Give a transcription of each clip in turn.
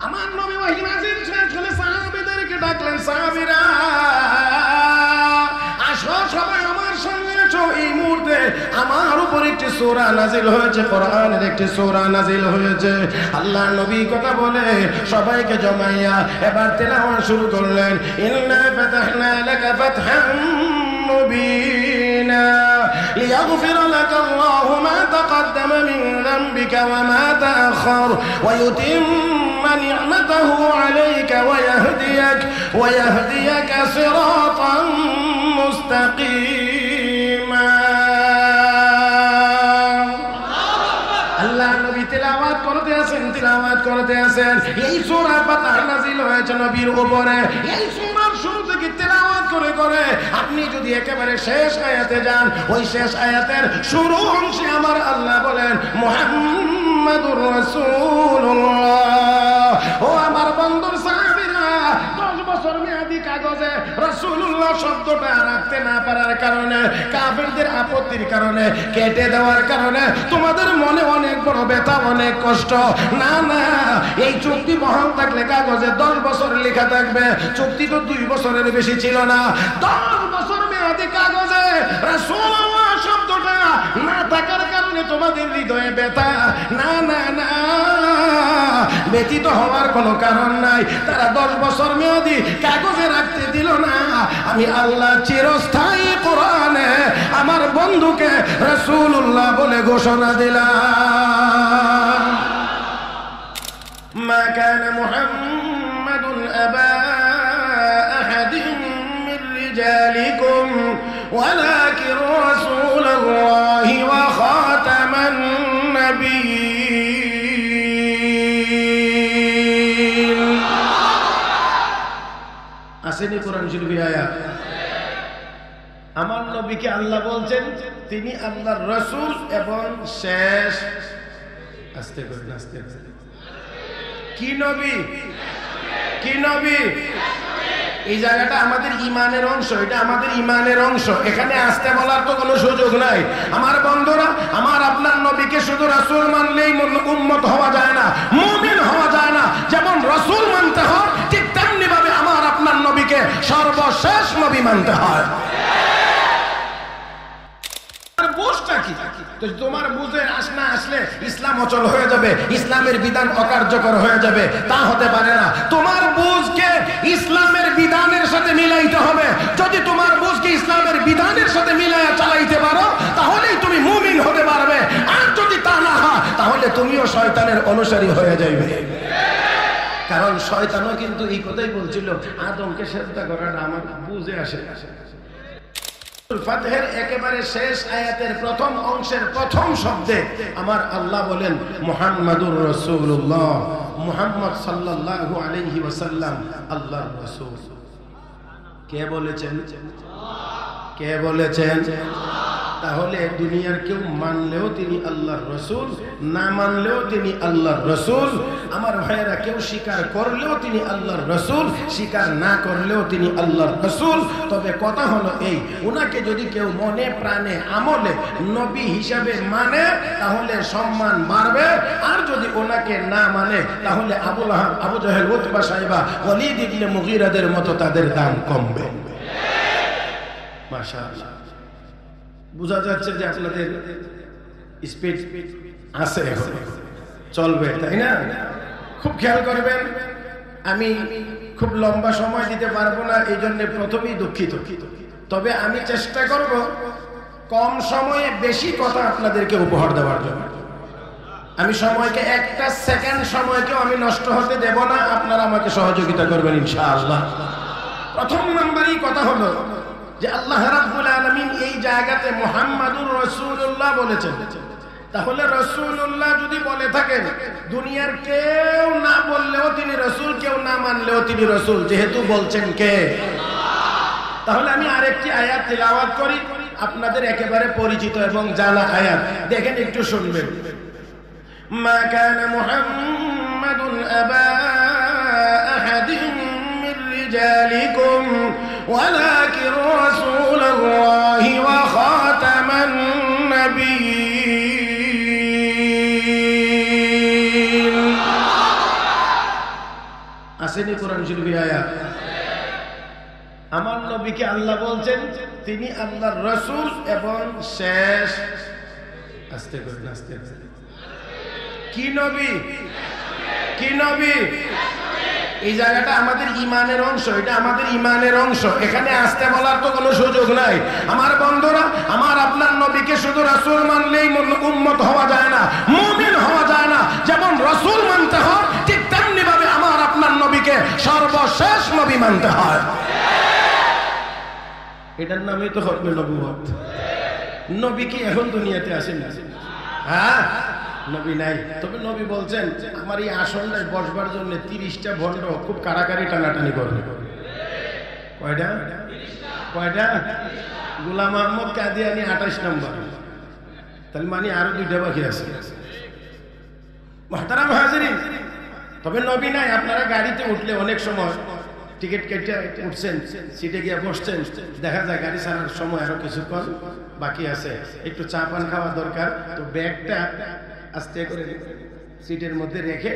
আমার নবী ওহী নাযিল শেষ হলে সাহাবীদেরকে ডাকলেন, সাহাবীরা আসো সবাই আমার সঙ্গে এসো, এই মুহূর্তে আমার উপর একটি সূরা নাযিল হয়েছে, কোরআনের একটি সূরা নাযিল হয়েছে। আল্লাহ নবী কথা বলে সবাইকে জমাইয়া এবার তেলাওয়াত শুরু করলেন, ইন্না ফাতাহনা লাকা ফাতহাম মুবিনা লিয়াগফির লাকা আল্লাহু মা তাকদ্দামা মিন যামবিকা ওয়া মা তাআখার ওয়া ইউতিম্মা নি'মাতাহু আলাইকা ওয়া ইয়াহদিয়াকা সিরাতান মুস্তাকিমা। আল্লাহ নবী তেলাওয়াত করতে আছেন। এই সূরা ফাতহ নাযিল হয়েছে নবীর উপরে। এই সূরার শুরু থেকে তেলাওয়াত করে আপনি যদি একেবারে শেষ আয়াতে যান, ওই শেষ আয়াতের শুরু অংশে আমার আল্লাহ বলেন, মুহাম্মাদুর রাসূলুল্লাহ। ও আমার বন্ধুর সাহাবীরা, 10 বছর মেয়াদি কাগজে রাসূলুল্লাহ শব্দটা রাখতে না পারার কারণে, কাফেরদের আপত্তির কারণে, কেটে দেওয়ার কারণে তোমাদের মনে অনেক বড় ব্যথা, অনেক কষ্ট। না না, এই চুক্তি বহাল থাকলে কাগজে 10 বছর লেখা থাকবে। চুক্তি তো 2 বছরের বেশি ছিল না। 10 বছর মেয়াদি কাগজে রাসূলুল্লাহ শব্দটা না থাকার কারণে তোমাদের হৃদয়ে ব্যথা। না না না, ব্যথিত হওয়ার কোনো কারণ নাই। তারা 10 বছর মেয়াদি কাগজে রাখতে দিল না। আমি আল্লাহ চিরস্থায়ী কোরআনে আমার বন্ধুকে রাসূলুল্লাহ বলে ঘোষণা দিলাম। মা কানা মুহাম্মাদুন আবা আহাদিন মির রিজালিকুম ওয়ালাকিন রাসূলুল্লাহি ওয়া খাতামান নাবিয়্যিন। আসেনি কোরআন শরীফে আয়াত, আমার নবীকে আল্লাহ বলছেন তিনি আল্লাহর রাসূল এবং শেষ। আস্তে করে আস্তে করে, কি নবী? কি নবী? এই জায়গাটা আমাদের ইমানের অংশ, এটা আমাদের ইমানের অংশ। এখানে আসতে বলার তো কোনো সুযোগ নাই। আমার বন্ধুরা, আমার আপনার নবীকে শুধু রাসূল মানলেই উম্মত হওয়া যায় না, মুমিন হওয়া যায় না। যেমন রাসূল মানতে হয়, ঠিক তেমনি ভাবে আমার আপনার নবীকে সর্বশেষ নবী মানতে হয়। তোমার বুঝে না আসলে ইসলাম অচল হয়ে যাবে, ইসলামের বিধান অকার্যকর হয়ে যাবে, তা হতে পারে না। তোমার বুঝকে ইসলামের বিধানের সাথে মিলাইতে হবে। যদি তোমার বুঝকে ইসলামের বিধানের সাথে মিলাইয়া চালাইতে পারো, তাহলেই তুমি মুমিন হতে পারবে। আর যদি তা না হয়, তাহলে তুমিও শয়তানের অনুসারী হয়ে যাবে। কারণ শয়তানও কিন্তু এই কথাই বলছিল, আদমকে সেজদা করাটা আমার বুঝে আসে। ফাতহের একেবারে শেষ আয়াতের প্রথম অংশের প্রথম শব্দে আমার আল্লাহ বলেন মুহাম্মাদুর রাসূলুল্লাহ, মুহাম্মদ সাল্লাল্লাহু আলাইহি ওয়াসাল্লাম আল্লাহর রাসূল। কে বলেছেন? কে বলেছেন? তাহলে দুনিয়ার কেউ মানলেও তিনি আল্লাহর রাসূল, না মানলেও তিনি আল্লাহর রাসূল। আমার ভাইয়েরা, কেউ স্বীকার করলেও তিনি আল্লাহর রাসূল, স্বীকার না করলেও তিনি আল্লাহর রাসূল। তবে কথা হলো এই, উনাকে যদি কেউ মনে প্রাণে আমলে নবী হিসাবে মানে, তাহলে সম্মান বাড়বে। আর যদি ওনাকে না মানে, তাহলে আবু লাহাব, আবু জাহেল, উতবা, সাইবা, ওয়ালিদ ইবনে মুগীরাদের মতো তাদের দাম কমবে। মাশাআল্লাহ, বোঝা যাচ্ছে যে আপনাদের স্পিড আছে, চলবে, তাই না? খুব খেয়াল করবেন। আমি খুব লম্বা সময় দিতে পারবো না, এই জন্য প্রথমেই দুঃখিত। তবে আমি চেষ্টা করব কম সময়ে বেশি কথা আপনাদেরকে উপহার দেওয়ার জন্য। আমি সময়কে একটা সেকেন্ড সময়কেও আমি নষ্ট হতে দেব না। আপনারা আমাকে সহযোগিতা করবেন ইনশাআল্লাহ। প্রথম নাম্বারই কথা হলো যে আল্লাহ রাব্বুল আলামিন এই জায়গাতে মুহাম্মাদুর রাসূলুল্লাহ বলেছেন। তাহলে রাসূলুল্লাহ যদি বলে থাকেন, দুনিয়ার কেউ না বললেও তিনি রাসূল, কেউ না মানলেও তিনি রাসূল, যেহেতু বলছেন কে? তাহলে আমি আরেকটি আয়াত তিলাওয়াত করি, আপনাদের একেবারে পরিচিত এবং জানা আয়াত। দেখেন, একটু শুনবেন। মা কানা মুহাম্মাদুন আবা আহাদিন মির রিজালিকুম ওয়ালাকিন রাসূলুল্লাহি ওয়া খাতামান নাবিয়্যিন। আসেনি কোরআন শরীফে আয়াত? আমার নবীকে আল্লাহ বলছেন তিনি আল্লাহর রাসূল এবং শেষ, আস্তে করে আস্তে, কি নবী? কি নবী? এই জায়গাটা আমাদের ইমানের অংশ, এটা আমাদের ইমানের অংশ। এখানে আসতে বলার তো কোনো সুযোগ নাই। আমার বন্ধুরা, আমার আপনার নবীকে শুধু রাসূল মানলেই উম্মত হওয়া যায় না, মুমিন হওয়া যায় না। যেমন রাসূল মানতে হয়, ঠিক তেমনি ভাবে আমার আপনার নবীকে সর্বশেষ নবী মানতে হয়। এটার নামই তো খতমে নবুয়ত। নবী কি এখন দুনিয়াতে আসেন না? হ্যাঁ, নবী নাই। তবে নবী বলছেন আমার এই আসনটায় বসবার জন্য 30টা ভণ্ড খুব কাড়াকাড়ি টানাটানি করবে। কয়টা? কয়টা? গোলাম আহমদ কাদিয়ানী 28 নম্বর, তাহলে মানে আরো 2টা বাকি আছে। মুহতারাম হাজিরিন, তবে নবী নাই। আপনারা গাড়িতে উঠলে অনেক সময় টিকিট কেটে উঠছেন, সিটে গিয়ে বসছেন, দেখা যায় গাড়ি ছাড়ার সময় আরো কিছুক্ষণ বাকি আছে, একটু চা পান খাওয়া দরকার। তো ব্যাগটা আস্তে করে সিটের মধ্যে রেখে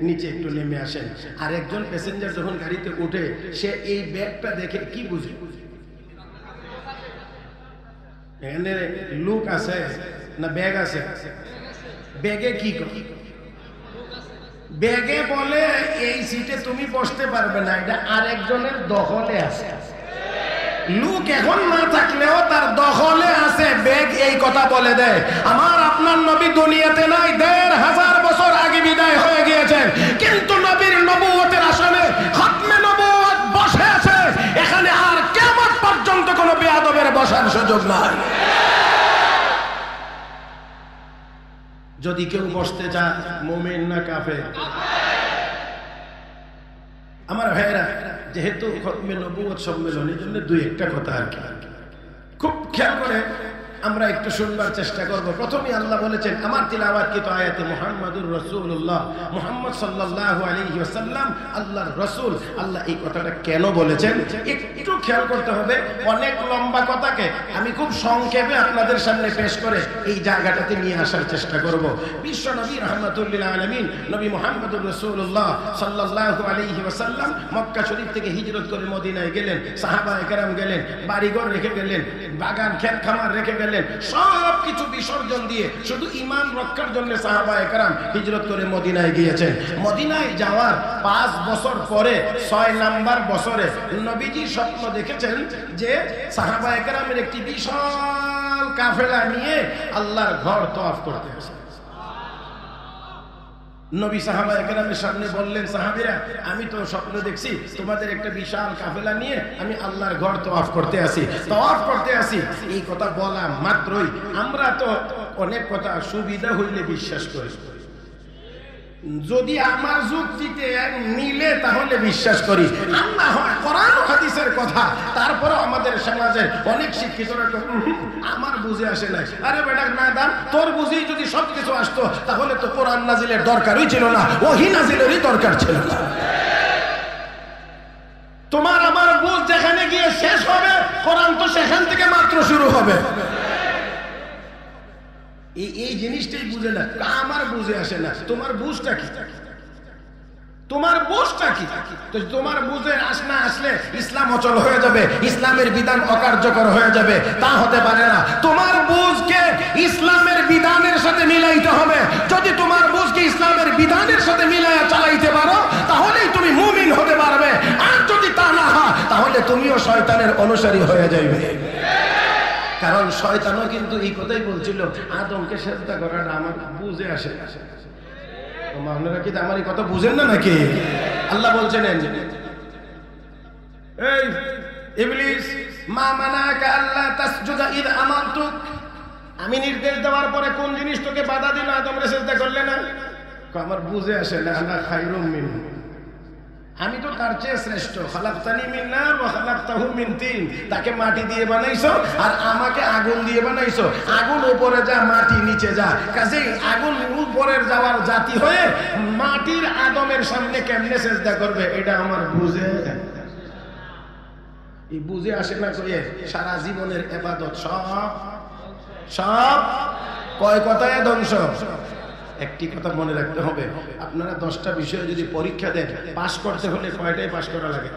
নিচে একটু নেমে আসেন। আর একজন প্যাসেঞ্জার যখন গাড়িতে উঠে, সে এই ব্যাগটা দেখে কি বুঝে? এখানে লুক আছে না ব্যাগ আছে? ব্যাগে কি করে? ব্যাগে বলে এই সিটে তুমি বসতে পারবে না, এটা আরেকজনের দখলে আছে। লুক এখন না থাকলেও তার দখলে আছে ব্যাগ, এই কথা বলে দেয়। আমার আপনার নবী দুনিয়াতে নাই, 1500 বছর আগে বিদায় হয়ে গিয়েছেন, কিন্তু নবীর নবুয়তের আসনে খতমে নবুয়ত বসে আছে। এখানে আর কিয়ামত পর্যন্ত কোনো বেয়াদবের বসার সুযোগ নাই। যদি কেউ বসতে চায়, মুমিন না কাফের? আমার ভাইয়েরা, যেহেতু খতমে নবুয়ত সম্মেলন, এই জন্য 2-1টা কথা আর কি খুব খেয়াল করে আমরা একটু শুনবার চেষ্টা করব। প্রথমেই আল্লাহ বলেছেন আমার তিলাওয়াতকৃত আয়াতে মুহাম্মাদুর রাসূলুল্লাহ, মুহাম্মদ সাল্লাল্লাহু আলাইহি ওয়াসাল্লাম আল্লাহর রাসূল। আল্লাহ এই কথাটা কেন বলেছেন একটু খেয়াল করতে হবে। অনেক লম্বা কথাকে আমি খুব সংক্ষেপে আপনাদের সামনে পেশ করে এই জায়গাটাতে নিয়ে আসার চেষ্টা করব। বিশ্ব নবী রাহমাতুল লিল আলামিন নবী মুহাম্মদুর রাসূলুল্লাহ সাল্লাল্লাহু আলাইহি ওয়াসাল্লাম মক্কা শরীফ থেকে হিজরত করে মদিনায় গেলেন। সাহাবায়ে কেরাম গেলেন, বাড়িঘর রেখে গেলেন, বাগান ক্ষেত খামার রেখে গেলেন, সব কিছু বিসর্জন দিয়ে শুধু ঈমান রক্ষার জন্য সাহাবায়ে কেরাম হিজরত করে মদিনায় গিয়েছেন। মদিনায় যাওয়ার 5 বছর পরে 6 নাম্বার বছরে নবীজি স্বপ্ন দেখেছেন যে সাহাবায়ে কেরামের একটি বিশাল কাফেলা নিয়ে আল্লাহর ঘর তওয়াফ করতে আসে। নবী সাহাবায়ে কেরামের সামনে বললেন, সাহাবীরা আমি তো স্বপ্ন দেখছি তোমাদের একটা বিশাল কাফেলা নিয়ে আমি আল্লাহর ঘর তওয়াফ করতে আসি, তওয়াফ করতে আসি। এই কথা বলা মাত্রই আমরা তো অনেক কথা সুবিধা হইলে বিশ্বাস করি, যদি আমার যুক্তিতে মিলে তাহলে বিশ্বাস করি। আল্লাহ হয় কোরআন ও হাদিসের কথা, তারপরে আমাদের সমাজের অনেক শিক্ষিতরা আমার বুঝে আসে না। আরে বেটা না দাম, তোর বুঝেই যদি সবকিছু আসতো তাহলে তো কোরআন নাজিলের দরকারই ছিল না, ওহী নাজিলেরই দরকার ছিল না। তোমার আমার বুঝ যেখানে গিয়ে শেষ হবে, কোরআন তো সেখান থেকে মাত্র শুরু হবে। এই জিনিসটাই বুঝে না, আমার বুঝে আসে না। তোমার বুঝটা কি? তোমার বুঝটা কি? তো তোমার বুঝে আসলে ইসলাম অচল হয়ে যাবে, ইসলামের বিধান অকার্যকর হয়ে যাবে, তা হতে পারে না। তোমার বুঝকে ইসলামের বিধানের সাথে মিলাইতে হবে। যদি তোমার বুঝকে ইসলামের বিধানের সাথে মিলাইয়া চালাইতে পারো তাহলেই তুমি মুমিন হতে পারবে। আর যদি তা না হয় তাহলে তুমিও শয়তানের অনুসারী হয়ে যাবে। কারণ শয়তানও কিন্তু এই কথাই বলছিল, আদমকে সেজদা করাটা আমার বুঝে আসে। আপনারা কি আমার এই কথা বুঝেন না নাকি? আল্লাহ বলছেন এই ইবলিস মা মানাকা আল্লা তাসজুদা ইদ আমারতুক, আমি নির্দেশ দেওয়ার পরে কোন জিনিস তোকে বাধা দিল আদমরে সেজদা করলে না? আমার বুঝে আসে না। আনা খায়রুম মিনহু, আমি তো তার চেয়ে শ্রেষ্ঠ। খালাকতানি মিন নার ওয়া খালাকতাহু মিন তিন, তাকে মাটি দিয়ে বানাইছো আর আমাকে আগুন দিয়ে বানাইছো। আগুন উপরে যা, মাটি নিচে যা, কাজেই আগুন উপরের যাওয়ার জাতি হয়ে মাটির আদমের সামনে কেমনে সেজদা করবে এটা আমার বুঝে এই বুঝে আসে না। কইয়ে সারা জীবনের ইবাদত সব কয় কথায় ধ্বংস। একটি কথা মনে রাখতে হবে, আপনারা 10টা বিষয়ে যদি পরীক্ষা দেন, পাস করতে হলে কয়টাই পাস করা লাগে?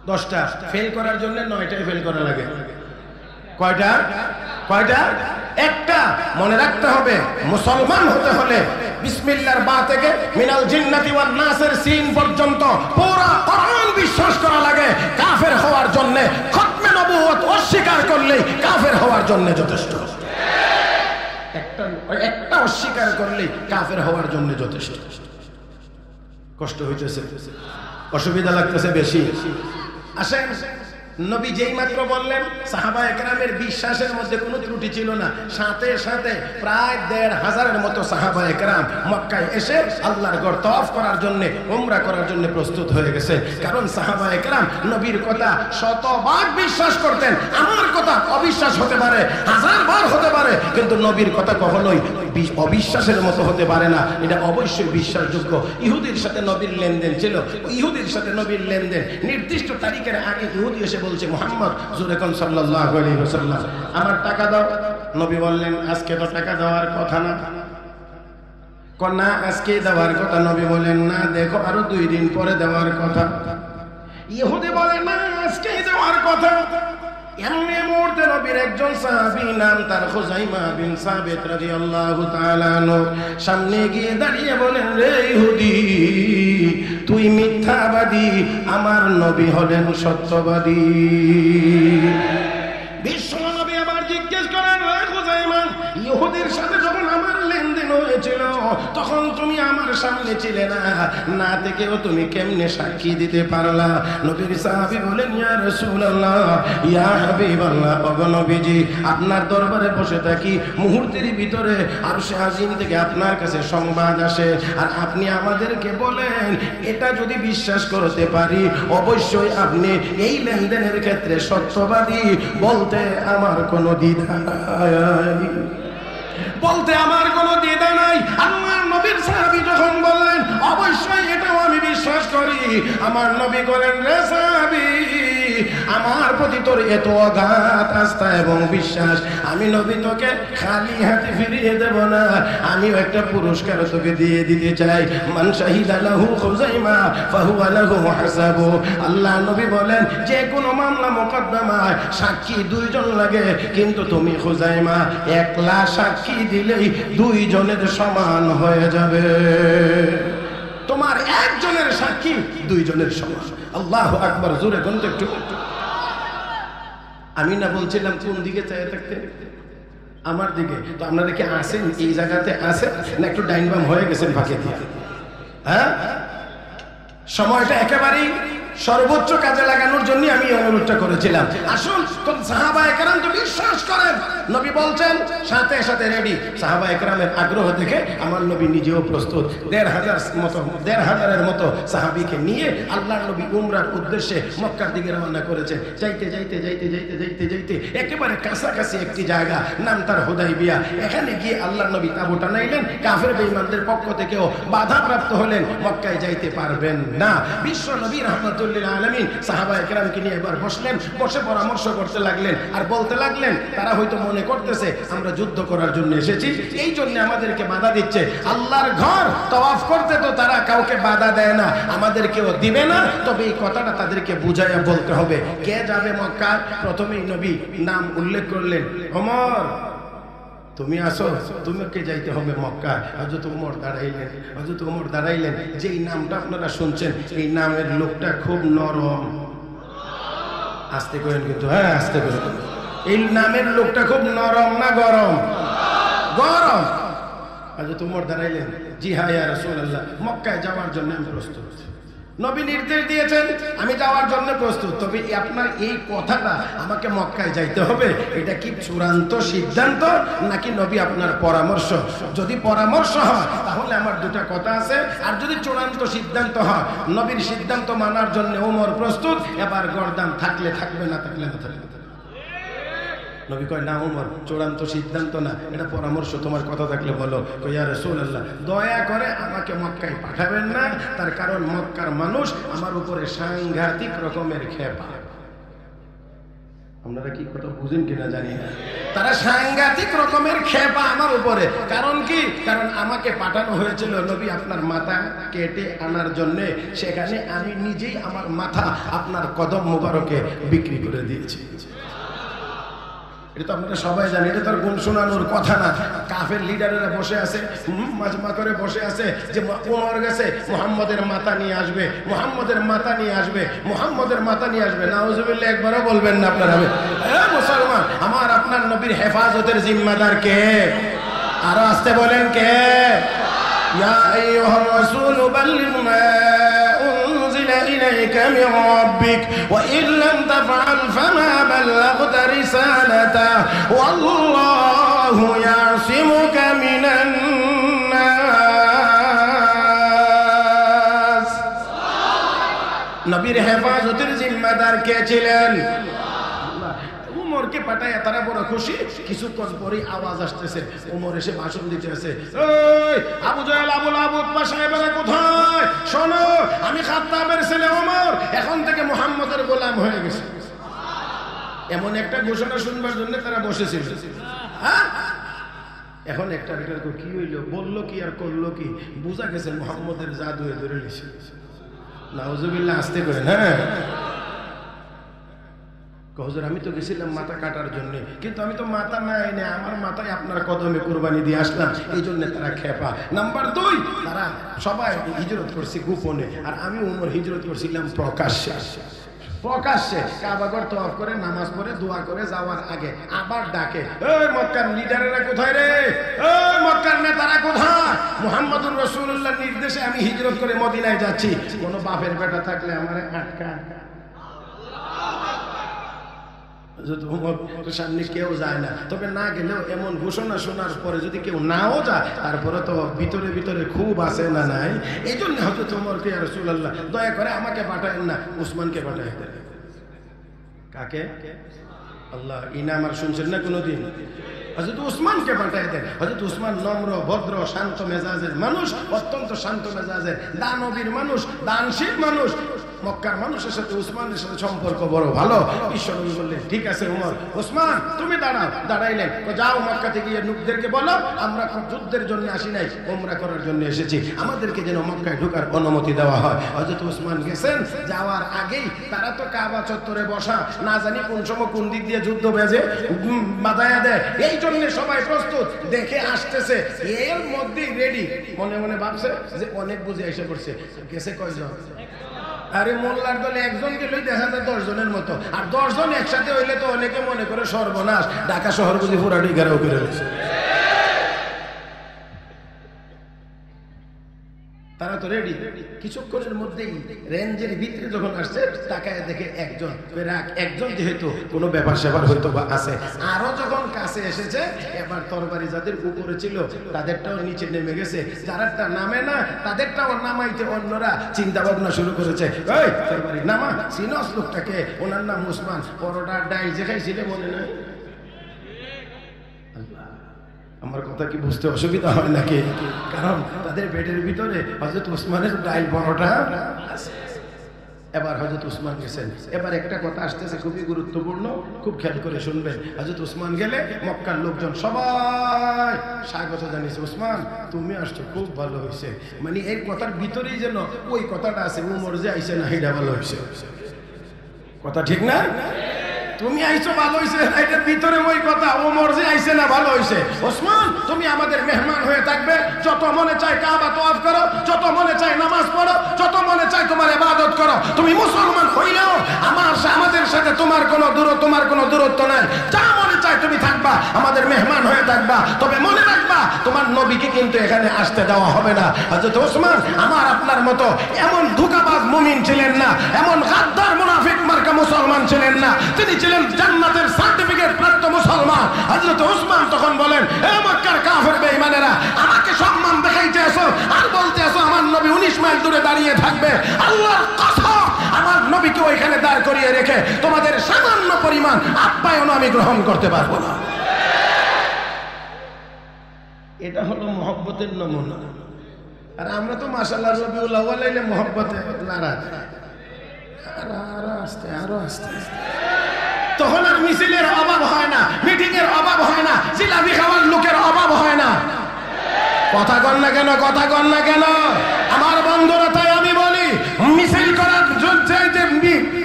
10টা। ফেল করার জন্য 9টাই ফেল করা লাগে। কয়টা? কয়টা? একটা। মনে রাখতে হবে, মুসলমান হতে হলে বিসমিল্লাহর বা থেকে মিনাল জিন্নাতি ওয়ান নাসের সিন পর্যন্ত পুরো কোরআন বিশ্বাস করা লাগে। কাফের হওয়ার জন্য খতমে নবুয়ত অস্বীকার করলেই কাফের হওয়ার জন্য যথেষ্ট। একটা অস্বীকার করলেই কাফের হওয়ার জন্য যথেষ্ট। কষ্ট হইতেছে, অসুবিধা লাগতেছে বেশি। আসেন, নবী যেই মাত্র বললেন, সাহাবায়ে কেরামের বিশ্বাসের মধ্যে কোনো ত্রুটি ছিল না। সাথে সাথে প্রায় ১৫০০-এর মতো সাহাবায়ে কেরাম মক্কায় এসে আল্লাহর ঘর তওয়াফ করার জন্য, উমরা করার জন্য প্রস্তুত হয়ে গেছে। কারণ সাহাবায়ে কেরাম নবীর কথা শতবার বিশ্বাস করতেন। আমার কথা অবিশ্বাস হতে পারে, 1000 বার হতে পারে, কিন্তু নবীর কথা কখনোই অবিশ্বাসের মতো হতে পারে না। এটা অবশ্যই বিশ্বাসযোগ্য। ইহুদির সাথে নবীর লেনদেন ছিল। ইহুদির সাথে নবীর লেনদেন নির্দিষ্ট তারিখের আগে ইহুদি এসে বলছে, মুহাম্মদ জোরে কোন সাল্লাল্লাহু আলাইহি ওয়াসাল্লাম, আমার টাকা দাও। নবী বললেন, আজকে তো টাকা দেওয়ার কথা না। না, আজকে দেওয়ার কথা। নবী বলেন, না, দেখো আরো 2 দিন পরে দেওয়ার কথা। ইহুদি বলে, না, আজকে দেওয়ার কথা। এমনি মুহূর্তে নবীর একজন সাহাবী, নাম তার খুজাইমা বিন সাবিত রাদিয়াল্লাহু তাআলা আনহু, সামনে গিয়ে দাঁড়িয়ে বলেন, রে ইহুদি, তুই মিথ্যাবাদী, আমার নবী হলেন সত্যবাদী। বিশ্বনবী আবার জিজ্ঞেস করেন, রে খুজাইমা, ইহুদির সাথে যখন আমার লেনদেন হয়েছিল তখন তুমি আমার সামনে ছিলে না, না থেকেও তুমি কেমনে সাক্ষী দিতে পারলা? নবীর সাহাবী বলেন, ইয়া রাসূলুল্লাহ, ইয়া হাবিবাল্লাহ, ওগো নবীজি, আপনার দরবারে বসে থাকি, মুহূর্তের ভিতরে আরশে আজিম থেকে আপনার কাছে সংবাদ আসে, আর আপনি আমাদেরকে বলেন এটা যদি বিশ্বাস করতে পারি অবশ্যই আপনি এই লেনদেনের ক্ষেত্রে সত্যবাদী। বলতে আমার কোনো দ্বিধা নাই, বলতে আমার কোনো দ্বিধা নাই। আমার নবীর সাহাবী যখন বললেন অবশ্যই এটাও আমি বিশ্বাস করি, আমার নবী বলেন, রে সাহাবী, আমার প্রতি তোর এত অগাধ আস্থা এবং বিশ্বাস, আমি নবী তোকে খালি হাতে ফিরিয়ে দেব না, আমিও একটা পুরস্কার তোকে দিয়ে দিতে চাই। মান শাহিদা লাহু খুজাইমা ফাহুয়া লাহু হাসাবু। আল্লাহ নবী বলেন, যে কোনো মামলা মোকদ্দমায় সাক্ষী 2 জন লাগে, কিন্তু তুমি খুজাইমা একলা সাক্ষী দিলেই 2 জনের সমান হয়ে যাবে। তোমার একজনের সাক্ষী 2 জনের সমান। আল্লাহু আকবার, জোরে কোন তো একটু। আমি না বলছিলাম কোন দিকে চাইতে থাকতে? আমার দিকে। তো আপনারা কি আসেন এই জায়গাতে আসেন, না একটু ডাইন বাম হয়ে গেছেন ফাঁকে দিয়ে? হ্যাঁ, সময়টা একেবারেই সর্বোচ্চ কাজে লাগানোর জন্য আমি অনুরোধটা করেছিলাম। আসুন, কোন সাহাবায়ে কেরাম তো বিশ্বাস করেন, নবী বলছেন, সাথে সাথে রেডি। সাহাবায়ে কেরামের আগ্রহ দেখে আমার নবী নিজেও প্রস্তুত। ১৫০০-এর মতো সাহাবীকে নিয়ে আল্লাহর নবী উমরার উদ্দেশ্যে মক্কার দিকে রওনা করেছেন। যাইতে যাইতে যাইতে যাইতে যাইতে যাইতে একেবারে কাছাকাছি একটি জায়গা, নাম তার হুদাইবিয়া। এখানে গিয়ে আল্লাহর নবী তাঁবু টানাইলেন। কাফের বেঈমানদের পক্ষ থেকেও বাধাপ্রাপ্ত হলেন, মক্কায় যাইতে পারবেন না। বিশ্ব নবী রাহমাতুল্লাহ আলামিন সাহাবায়ে কেরামকে নিয়ে এবার বসলেন, বসে পরামর্শ করতে লাগলেন, আর বলতে লাগলেন, তারা হয়তো মনে করতেছে আমরা যুদ্ধ করার জন্য এসেছি, এই জন্য আমাদেরকে বাধা দিচ্ছে। আল্লাহর ঘর তওয়াফ করতে তো তারা কাউকে বাধা দেয় না, আমাদেরকেও দিবে না। তবে এই কথাটা তাদেরকে বুঝাইয়া বলতে হবে। কে যাবে মক্কা? প্রথমেই নবী নাম উল্লেখ করলেন, ওমর, তুমি আসো, তোমাকে যাইতে হবে মক্কা। হযরত ওমর দাঁড়াইলেন। হযরত ওমর দাঁড়াইলেন। যেই নামটা আপনারা শুনছেন, এই নামের লোকটা খুব নরম। আস্তে করেন কিন্তু, হ্যাঁ আস্তে করেন। এই নামের লোকটা খুব নরম না গরম? গরম। হযরত ওমর দাঁড়াইলেন, জি হ্যাঁ ইয়া রাসূলুল্লাহ, মক্কায় যাওয়ার জন্য আমি প্রস্তুত। নবী নির্দেশ দিয়েছেন, আমি যাওয়ার জন্য প্রস্তুত। তবে আপনার এই কথাটা আমাকে মক্কায় যাইতে হবে, এটা কি চূড়ান্ত সিদ্ধান্ত নাকি নবী আপনার পরামর্শ? যদি পরামর্শ হয় তাহলে আমার 2টা কথা আছে, আর যদি চূড়ান্ত সিদ্ধান্ত হয়, নবীর সিদ্ধান্ত মানার জন্য ওমর প্রস্তুত। এবার গর্দান থাকলে থাকবে, না থাকলে না থাকবে। নবী কয়, না ওমর, চূড়ান্ত সিদ্ধান্ত না, এটা পরামর্শ, তোমার কথা থাকলে বলো। কয়, ইয়া রাসূলুল্লাহ, দয়া করে আমাকে মক্কায় পাঠাবেন না, তার কারণ মক্কার মানুষ আমার উপরে সাংঘাতিক রকমের খেপা। আপনারা কি কথা বুঝেন কিনা জানি না। তারা সাংঘাতিক রকমের খেপা আমার উপরে। কারণ কি? কারণ আমাকে পাঠানো হয়েছিল নবী আপনার মাথা কেটে আনার জন্য। সেখানে আমি নিজেই আমার মাথা আপনার কদম মোবারকে বিক্রি করে দিয়েছি। এটা তো আপনারা সবাই জানেন, এটা তো আর গুণ শোনানোর কথা না। কাফের লিডারেরা বসে আছে, মাজমা করে বসে আছে যে ওমর গেছে মুহাম্মদের মাথা নিয়ে আসবে, মুহাম্মদের মাথা নিয়ে আসবে, মুহাম্মদের মাথা নিয়ে আসবে। নাউজুবিল্লাহ একবারও বলবেন না আপনারা। মুসলমান, আমার আপনার নবীর হেফাজতের জিম্মাদার কে? আরো আসতে বলেন কে? ইয়া আইয়ুহার রাসূল বাল্লিগ মা উনজিলা ইলাইকা মির রাব্বিক ওয়া ইন লাম তাফআল ফামা বাল্লাগতা রিসালাতাহু ওয়াল্লাহু ইয়াসিমুকা মিনান নাস। নবীর হেফাজতের জিম্মাদার কে ছিলেন? ওমরকে পাঠায় তারা বড় খুশি। কিছুক্ষণ পরে আওয়াজ আসতেছে, ওমর এসে ভাষণ দিতেছে, এই আবু জাহেল, আবু লাহাব, উতবা সাহেবেরা কোথায়? শোনো, আমি খাত্তাবের ছেলে ওমর এখন থেকে মুহাম্মদের গোলাম হয়ে গেছে। এমন একটা ঘোষণা শুনবার জন্য তারা বসেছিল। এখন একটা কি হইলো, বললো কি আর করলো কি, বোঝা গেছে মুহাম্মদের জাদু ধরে নিছে। নাউজুবিল্লাহ, আসতে করে। হ্যাঁ, হুজুর আমি তো গেছিলাম মাথা কাটার জন্য, কিন্তু আমি তো মাথা না এনে আমার মাথায় আপনার কদমে কুরবানি দিয়ে আসলাম। এই জন্য তারা খেপা। নাম্বার 2, তারা সবাই হিজরত করছে গোপনে, আর আমি ওমর হিজরত করছিলাম প্রকাশ্যে। প্রকাশ্যে কাবাঘর তওয়াফ করে, নামাজ পড়ে, দোয়া করে যাওয়ার আগে আবার ডাকে, এই মক্কার লিডারেরা কোথায় রে? এই মক্কার নেতারা কোথায়? মুহাম্মদুর রাসূলুল্লাহর নির্দেশে আমি হিজরত করে মদিনায় যাচ্ছি। কোন বাপের বেটা থাকলে আমারে আটকা। সামনে কেউ যায় না, তবে না গেলেও এমন ঘোষণা শোনার পরে যদি কেউ নাও যায়, তারপরে তো ভিতরে ভিতরে খুব আছে না নাই। এই জন্য হযরত ওমরকে, ইয়া রাসূলুল্লাহ দয়া করে আমাকে পাঠায়েন না, উসমানকে পাঠায় দেন। কাকে? আল্লাহ, ইনাম আর শুনছেন না কোনোদিন? হযরত উসমানকে পাঠায় দেন। হযরত উসমান নম্র, ভদ্র, শান্ত মেজাজের মানুষ, অত্যন্ত শান্ত মেজাজের, দানবীর মানুষ, দানশীল মানুষ। মক্কার মানুষের সাথে উসমানের সাথে সম্পর্ক বড় ভালো। বিশ্বনবী বললেন, ঠিক আছে ওমর, উসমান তুমি দাঁড়াও। দাঁড়াইলেন, যাও মক্কাতে গিয়ে লোকদেরকে বলো আমরা যুদ্ধের জন্য আসি নাই, ওমরা করার জন্য এসেছি, আমাদেরকে যেন মক্কায় ঢোকার অনুমতি দেওয়া হয়। হযরত উসমান গেছেন, যাওয়ার আগেই তারা তো কাবা চত্বরে বসা, না জানি কোন সময় কোন দিক দিয়ে যুদ্ধ বেজে বাজায়া দেয়। এই জন্য সবাই প্রস্তুত, দেখে আসতেছে। এর মধ্যেই রেডি, মনে মনে ভাবছে যে অনেক বুঝে এসে পড়ছে। গেছে কয়জন? আরে মোল্লার দলে একজনকে লই দেখা যায় 10 জনের মতো, আর 10 জন একসাথে হইলে তো অনেকে মনে করে সর্বনাশ, ঢাকা শহর বুঝি পুরাটি ঘেরাও করে রয়েছে। তারা তো রেডি। কিছুক্ষণের মধ্যেই রেঞ্জের ভিতরে যখন আসছে, তাকায় দেখে একজন। একজন যেহেতু কোনো ব্যাপার স্যাপার হয়তো বা আছে। আরো যখন কাছে এসেছে, এবার তরবারি যাদের উপরে ছিল তাদেরটাও নিচে নেমে গেছে, যারাটা নামে না তাদেরটাও নামাইতে অন্যরা চিন্তা ভাবনা শুরু করেছে। এই তরবারি নামা, সিনস লোকটাকে, ওনার নাম উসমান, পরোটা ডাই যে খাইছিলে মনে নেই? আমার কথা কি বুঝতে অসুবিধা হয় নাকি? কারণ তাদের পেটের ভিতরে হযরত উসমানের ডাইল পরোটা। এবার হযরত উসমান গেছেন। এবার একটা কথা আসতেছে খুবই গুরুত্বপূর্ণ, খুব খেয়াল করে শুনবেন। হযরত উসমান গেলে মক্কার লোকজন সবাই স্বাগত জানিয়েছে। উসমান তুমি আসছো, খুব ভালো হয়েছে। মানে এই কথার ভিতরেই যেন ওই কথাটা আছে, ওমর যে আইছে না এটা ভালো হয়েছে। কথা ঠিক না? তুমি আইছো ভালো হইছে, এটার ভিতরে ওই কথা, ওমর যে আইছে না ভালো হইছে। ওসমান তুমি আমাদের মেহমান হয়ে থাকবে, যত মনে চায় কাবা তওয়াফ করো, যত মনে চায় নামাজ পড়ো, যত মনে চায় তোমার ইবাদত করো। তুমি মুসলমান হইলেও আমাদের সাথে তোমার কোনো দূরত্ব নাই। যা মনে চায় তুমি থাকবা, আমাদের মেহমান হয়ে থাকবা। তবে মনে রাখবা তোমার নবীকে কিন্তু এখানে আসতে দেওয়া হবে না। হযরত ওসমান আমার আপনার মতো এমন ধোঁকাবাজ মুমিন ছিলেন না, এমন গাদ্দার মুনাফিক মার্কা মুসলমান ছিলেন না। তিনি ছিলেন জান্নাতের সার্টিফিকেট প্রাপ্ত মুসলমান। হযরত ওসমান তখন বলেন, হে মক্কার কাফের বেঈমানেরা, আমাকে সম্মান দেখাইতে আসো আর বলতে আসো আমার নবী 19 মাইল দূরে দাঁড়িয়ে থাকবে। আল্লাহর কসম, আমার নবীকে ওইখানে দাঁড় করিয়ে রেখে তোমাদের সামান্য পরিমাণ আপ্যায়ন আমি গ্রহণ করতে পারবো না। এটা হলো মহব্বতের নমুনা। আর আমরা তো মাশাআল্লাহ রবিউল আউয়াল এলে মহব্বতে নারাজ। আরো আস্তে তখন আর মিছিলের অভাব হয় না, মিটিং এর অভাব হয় না, জিলাপি খাওয়ার লোকের অভাব হয় না। কথা কন না কেন, কথা কন না কেন আমার বন্ধুরা? তাই আমি বলি মিছিল করার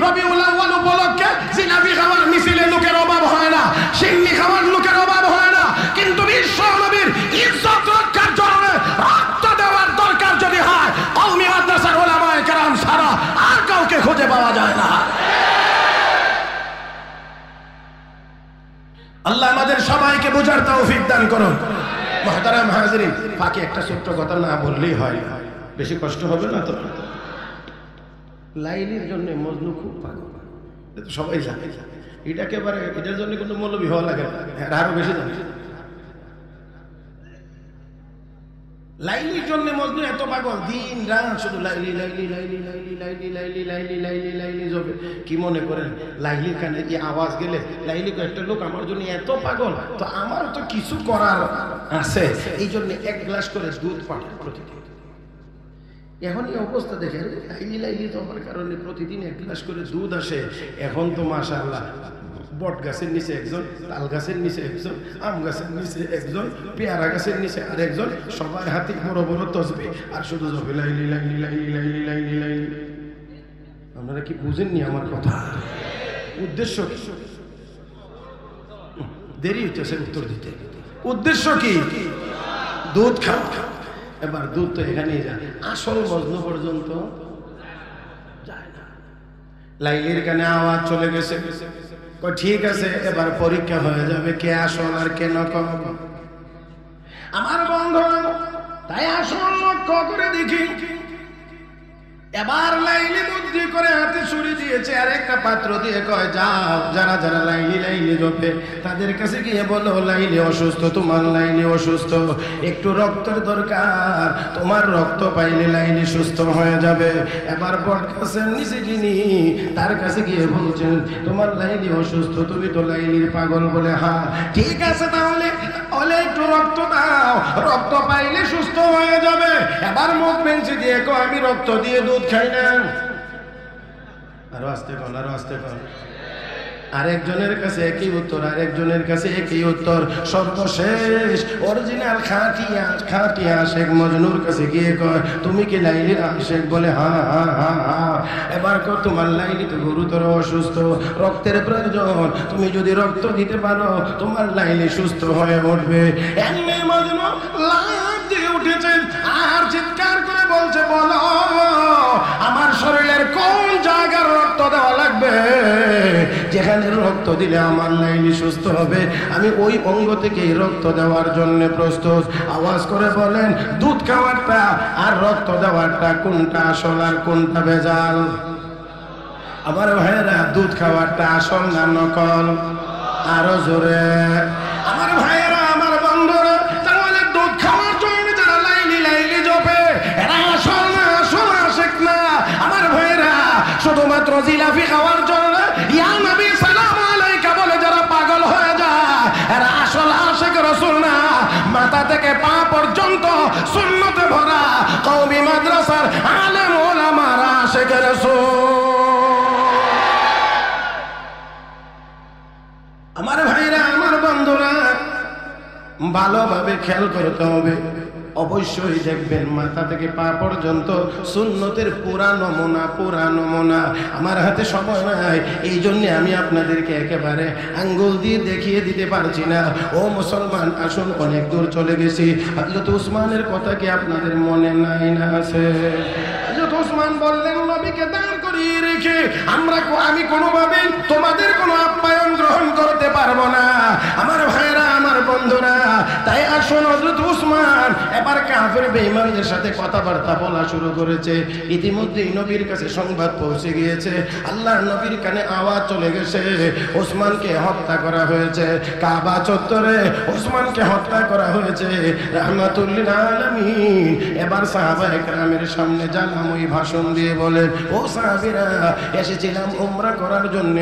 রবিউল আউয়াল উপলক্ষে জিলাপি খাওয়ার মিছিলে লোকের অভাব হয় না, সিন্নি খাওয়ার লোকের অভাব হয় না, কিন্তু বিশ্ব নবীর ইজ্জত রক্ষার জন্য রক্ত দেওয়ার দরকার যদি হয় কওমি মাদ্রাসার উলামায়ে কেরাম ছাড়া আর কাউকে খুঁজে পাওয়া যায় না। আল্লাহ আমাদের সবাইকে বোঝার তৌফিক দান করুন। মুহতারাম হাজিরিন, বাকি একটা ছোট্ট কথা না বললেই হয়, বেশি কষ্ট হবে না তো। লাইলির জন্য মজনু খুব পাগল, এটা তো সবাই জানে। এটা একেবারে এটার জন্য কোনো মৌলবি হওয়া লাগে না, আরো বেশি জানে। লাইলির জন্য মজনু এত পাগল, দিন রাত শুধু লাইলি লাইলি লাইলি লাইলি লাইলি লাইলি লাইলি লাইলি লাইলি যাবে। কি মনে করেন লাইলির কানে এই আওয়াজ গেলে লাইলি একটা লোক আমার জন্য এত পাগল, তো আমারও তো কিছু করার আছে, এই জন্য এক গ্লাস করে দুধ পাঠায় প্রতিদিন। এখন এই অবস্থা দেখেন, লাইলি লাইলি তো আমার কারণে প্রতিদিন এক গ্লাস করে দুধ আসে। এখন তো মাশাআল্লাহ বট গাছের নিচে একজন, তাল গাছের নিচে একজন, আম গাছের নিচে একজন, পেয়ারা গাছের নিচে আর একজন, সবার হাতে বড় বড় তসবিহ আর শুধু জপে লাইলি লাইলি লাইলি লাইলি লাইলি লাইলি। আপনারা কি বুঝেননি আমার কথা? উদ্দেশ্য কি? দেরি হইতেছে উত্তর দিতে। উদ্দেশ্য কি? দুধ খাও। এবার দুধ তো এখানেই যায়, আসল মজনু পর্যন্ত যায় না। লাইলির কানে আওয়াজ চলে গেছে, ঠিক আছে এবার পরীক্ষা হয়ে যাবে কে আসল আর কে নকল। আমার বন্ধুরা, তাই আসল লক্ষ্য করে দেখি। এবার লাইলি বুদ্ধি করে হাতে ছুরি দিয়েছে আর একটা পাত্র দিয়ে কয়, যাও যারা যারা লাইলি লাইলি জপে তাদের কাছে গিয়ে বলো লাইলি অসুস্থ, তোমার লাইলি অসুস্থ, একটু রক্তের দরকার, তোমার রক্ত পাইলে লাইলি সুস্থ হয়ে যাবে। এবার বট গাছের নিচে যিনি, তার কাছে গিয়ে বলছেন তোমার লাইলি অসুস্থ, তুমি তো লাইলির পাগল বলে, হ্যাঁ ঠিক আছে তাহলে একটু রক্ত দাও, রক্ত পাইলে সুস্থ হয়ে যাবে। এবার মুখ বেঞ্চি দিয়ে কয়, আমি রক্ত দিয়ে দুধ খাই না। আরো আসতে কন, আরো আসতে কন। আরেকজনের কাছে একই উত্তর, আরেকজনের কাছে একই উত্তর। সর্বশেষ অরিজিনাল খাঁটি আশেক মজনুর কাছে গিয়ে কয়, তুমি কি লাইলির আশেক বলে, হ্যাঁ হ্যাঁ হ্যাঁ হ্যাঁ। এবার কর তোমার লাইলি তো গুরুতর অসুস্থ, রক্তের প্রয়োজন, তুমি যদি রক্ত দিতে পারো তোমার লাইলি সুস্থ হয়ে উঠবে। এমনি মজনু লাফ দিয়ে উঠেছেন আর চিৎকার করে বলছে, বলো আমার শরীরের কোন জায়গার রক্ত দেওয়া লাগবে, যেখানে রক্ত দিলে আমার লাইলি সুস্থ হবে, আমি ওই অঙ্গ থেকে রক্ত দেওয়ার জন্য প্রস্তুত। আওয়াজ করে বলেন, দুধ খাওয়ারটা আর রক্ত দেওয়ারটা কোনটা আসল আর কোনটা ভেজাল? আমার ভাইয়েরা, দুধ খাওয়ারটা আসল না নকল? আরো জোরে। আমার ভাইয়েরা, আমার বন্ধুরা, তাহলে দুধ খাওয়ার জন্য যারা লাইলি লাইলি জপে এরা আসল না, আসল আশেক না। আমার ভাইয়েরা, শুধুমাত্র জিলাপি খাওয়ার জন্য ইয়া নবী সালাম আলাইকা বলে যারা পাগল হয়ে যায় এরা আসল আশেক রাসূল না। মাথা থেকে পা পর্যন্ত সুন্নতে ভরা কওমি মাদ্রাসার আলেম ওলামারা আশেক রাসূল। আমার ভাইরা, আমার বন্ধুরা, ভালোভাবে খেয়াল করতে হবে। অবশ্যই দেখবেন মাথা থেকে পা পর্যন্ত সুন্নতের পুরা নমুনা। আমার হাতে সময় নাই, এই জন্য আমি আপনাদেরকে একেবারে আঙ্গুল দিয়ে দেখিয়ে দিতে পারছি না। ও মুসলমান, আসুন অনেক দূর চলে গেছি। হযরত উসমানের কথা কি আপনাদের মনে নাই না আছে? হযরত উসমান বললেন, নবীকে দাঁড় করিয়ে রেখে আমি কোনোভাবে তোমাদের কোনো আপ্যায়ন গ্রহণ করতে পারবো না। আমার ভাইরা, আমার বন্ধুরা, তাই আসুন হযরত উসমান এবার কাফের বেঈমানদের সাথে কথাবার্তা বলা শুরু করেছে। ইতিমধ্যেই নবীর কাছে সংবাদ পৌঁছে গিয়েছে, আল্লাহর নবীর কানে আওয়াজ চলে গেছে, ওসমানকে হত্যা করা হয়েছে। কাবা চত্বরে ওসমানকে হত্যা করা হয়েছে রাহমাতুল লিল আলামিন। এবার সাহাবায়ে কেরামের সামনে জানাময়ী ভাষণ দিয়ে বলেন, ও সাহাবীরা, এসেছিলাম উমরা করার জন্য,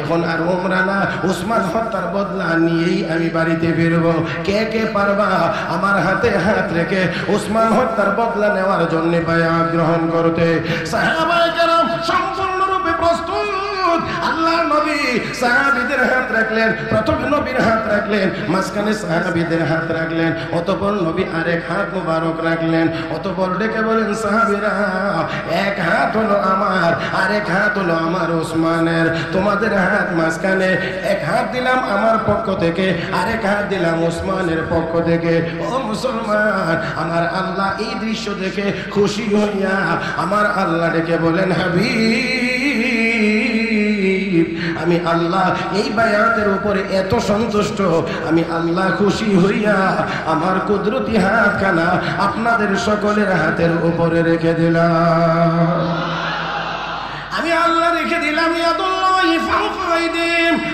এখন আর উমরা না, ওসমান হত্যার বদলা নিয়েই আমি বাড়িতে ফিরবো। কে কে পারবা আমার হাতে হাত রেখে ওসমান হত্যার বদলা নেওয়ার জন্য বায়াত গ্রহণ করতে? সাহাবায়ে কেরাম সম্পূর্ণরূপে প্রস্তুত। আল্লাহর নবী সাহাবীদের হাত রাখলেন, প্রথমে নবীর হাত রাখলেন, মাঝখানে সাহাবীদের হাত রাখলেন, অতঃপর নবী আরেক হাত মুবারক রাখলেন, অতঃপর ডেকে বলেন সাহাবীরা এক হাত হলো আমার, আরেক হাত হলো আমার ওসমানের, তোমাদের হাত মাঝখানে, এক হাত দিলাম আমার পক্ষ থেকে, আরেক হাত দিলাম ওসমানের পক্ষ থেকে। ও মুসলমান, আমার আল্লাহ এই দৃশ্য দেখে খুশি হইয়া আমার আল্লাহ ডেকে বলেন হাবিব, আমি আল্লাহ এই বায়াতের উপরে এত সন্তুষ্ট, আমি আল্লাহ খুশি হইয়া আমার কুদরতি হাতখানা আপনাদের সকলের হাতের উপরে রেখে দিলাম। আমি আল্লাহ রেখে দিলাম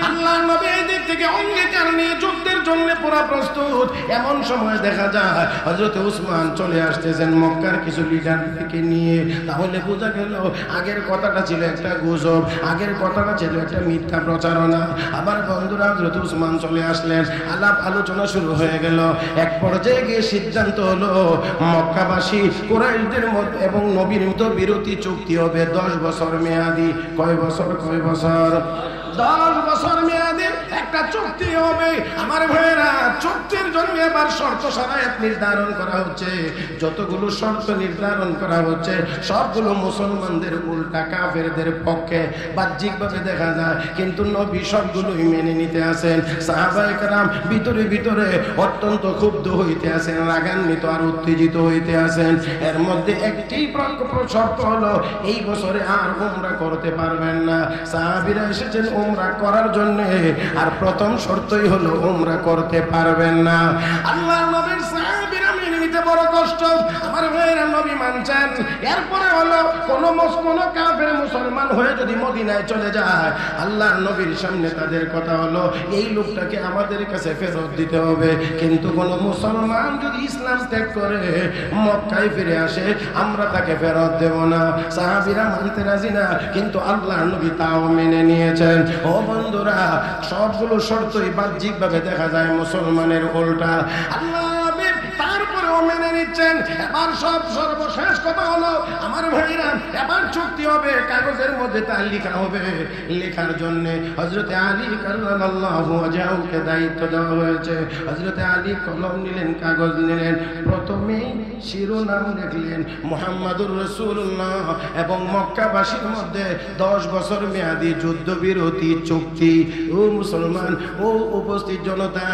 আল্লাহর নবী এই দিক থেকে অঙ্গীকার নিয়ে যুদ্ধের জন্য পুরা প্রস্তুত। এমন সময় দেখা যায় হযরত ওসমান চলে আসতেছেন মক্কার কিছু লিডারকে নিয়ে। তাহলে বোঝা গেল আগের কথাটা ছিল একটা গুজব, আগের কথাটা ছিল একটা মিথ্যা প্রচারণা। আবার বন্ধুরা হযরত ওসমান চলে আসলেন, আলাপ আলোচনা শুরু হয়ে গেল। এক পর্যায়ে গিয়ে সিদ্ধান্ত হলো মক্কাবাসী কুরাইশদের মধ্যে এবং নবীর মধ্যে বিরতি চুক্তি হবে 10 বছর মেয়াদি। কয় বছর? 10 বছর মেয়াদের একটা চুক্তি হবে। আমার ভাইয়েরা, চুক্তির জন্য এবার শর্ত শরায়েত নির্ধারণ করা হচ্ছে। যতগুলো শর্ত নির্ধারণ করা হচ্ছে সবগুলো মুসলমানদের উল্টা, কাফেরদের পক্ষে বাহ্যিকভাবে দেখা যায়, কিন্তু নবী সবগুলোই মেনে নিতে আছেন। সাহাবায়ে কেরাম ভিতরে ভিতরে অত্যন্ত ক্ষুব্ধ হইতে আছেন, রাগান্বিত আর উত্তেজিত হইতে আছেন। এর মধ্যে একটি শর্ত হলো এই বছরে আর উমরা করতে পারবেন না। সাহাবীরা এসেছেন উমরা করার জন্য, আর প্রথম শর্তই হলো উমরা করতে পারবেন না। আল্লাহর নবীর সাহাবীরা মেনে নিতে বড় কষ্ট। আমার ভাইয়েরা, নবী মানছেন। এরপরে হলো কোন কাফের মুসলমান হয়ে যদি মদিনায় চলে যায়, আল্লাহর নবীর সামনে তাদের কথা হলো এই লোকটাকে আমাদের কাছে ফেরত দিতে হবে। কিন্তু কোন মুসলমান যদি ইসলাম ত্যাগ করে মক্কায় ফিরে আসে, আমরা তাকে ফেরত দেব না। সাহাবীরা মানতে রাজি না, কিন্তু আল্লাহর নবী তাও মেনে নিয়েছেন। ও বন্ধুরা, সবগুলো শর্তই বাহ্যিকভাবে দেখা যায় মুসলমানের উল্টা। আল্লাহ তারপরেও মেনে নিচ্ছেন। এবার সর্বশেষ কথা হলো আমার ভাইরা, এবার চুক্তি হবে, কাগজের মধ্যে তা লেখা হবে। লেখার জন্য হযরতে আলী কাররামাল্লাহু ওয়াজহাহুকে দায়িত্ব দেওয়া হয়েছে। হযরতে আলী কলম নিলেন, কাগজ নিলেন, প্রথমেই শিরোনাম লিখলেন মুহাম্মাদুর রাসূলুল্লাহ এবং মক্কাবাসীর মধ্যে 10 বছর মেয়াদী যুদ্ধবিরতি চুক্তি। ও মুসলমান, ও উপস্থিত জনতা,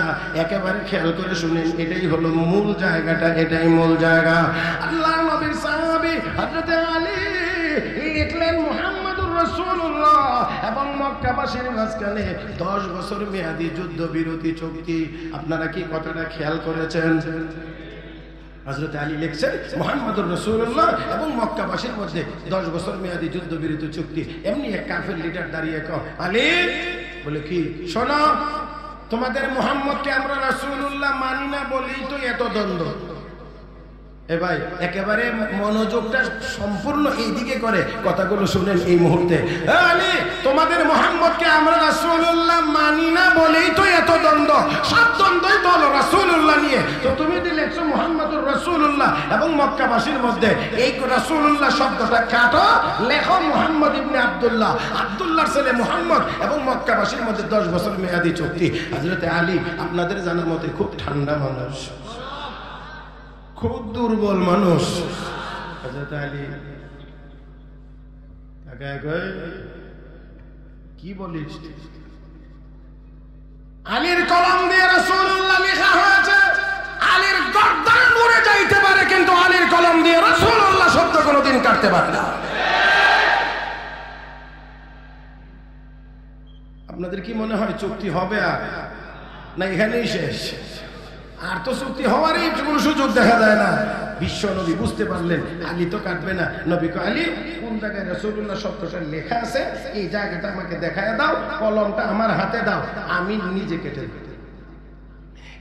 একেবারে খেয়াল করে শুনেন, এটাই হলো মূল জায়গাটা, এটাই মূল জায়গা। আল্লাহর নবীর সাহাবী হযরতে আলী লিখলেন মুহাম্মাদুর রাসূলুল্লাহ এবং মক্কাবাসীর মাঝখানে 10 বছর মেয়াদী যুদ্ধবিরতি চুক্তি। আপনারা কি কথাটা খেয়াল করেছেন? হযরত আলী লিখছেন মুহাম্মাদুর রাসূলুল্লাহ এবং মক্কাবাসীর মধ্যে 10 বছর মেয়াদী যুদ্ধবিরতি চুক্তি। এমনি এক কাফের লিডার দাঁড়িয়ে কয়, আলী বলে কি, শোনো, তোমাদের মুহাম্মদকে আমরা রাসূলুল্লাহ মানি না বলেই তো এত দ্বন্দ্ব। এ ভাই, একেবারে মনোযোগটা সম্পূর্ণ এই দিকে করে কথাগুলো শুনেন এই মুহূর্তে। আলী, তোমাদের মুহাম্মদকে আমরা রাসূলুল্লাহ মানি না বলেই তো এত দ্বন্দ্ব। সব দ্বন্দ্বই তো হলো রাসূলুল্লাহ নিয়ে। তো তুমি দিলেছো মুহাম্মাদুর রাসূলুল্লাহ এবং মক্কাবাসীর মধ্যে এই রাসূলুল্লাহ শব্দটা কাটো, লেখো মুহাম্মদ ইবনে আব্দুল্লাহ, আব্দুল্লাহর ছেলে মুহাম্মদ এবং মক্কাবাসীর মধ্যে 10 বছর মেয়াদী চুক্তি। হযরতে আলী আপনাদের জানার মতে খুব ঠান্ডা মানুষ, খুব দুর্বল মানুষ। হযরত আলী কি বলিস? আলীর কলম দিয়ে রাসূলুল্লাহ লেখা হয়েছে। আলীর গর্দান মরে যাইতে পারে, কিন্তু আলীর কলম দিয়ে রাসূলুল্লাহ শব্দ কোনোদিন কাটতে পারে না। আপনাদের কি মনে হয় চুক্তি হবে আর না এখানেই শেষ? আর তো চুক্তি হওয়ারই কোনো সুযোগ দেখা যায় না। বিশ্ব নবী বুঝতে পারলেন আলী তো কাটবে না। নবী কয়, আলী কোন জায়গায় রাসূলুল্লাহ শব্দটা লেখা আছে এই জায়গাটা আমাকে দেখায় দাও, কলমটা আমার হাতে দাও, আমি নিজে কেটে দেব।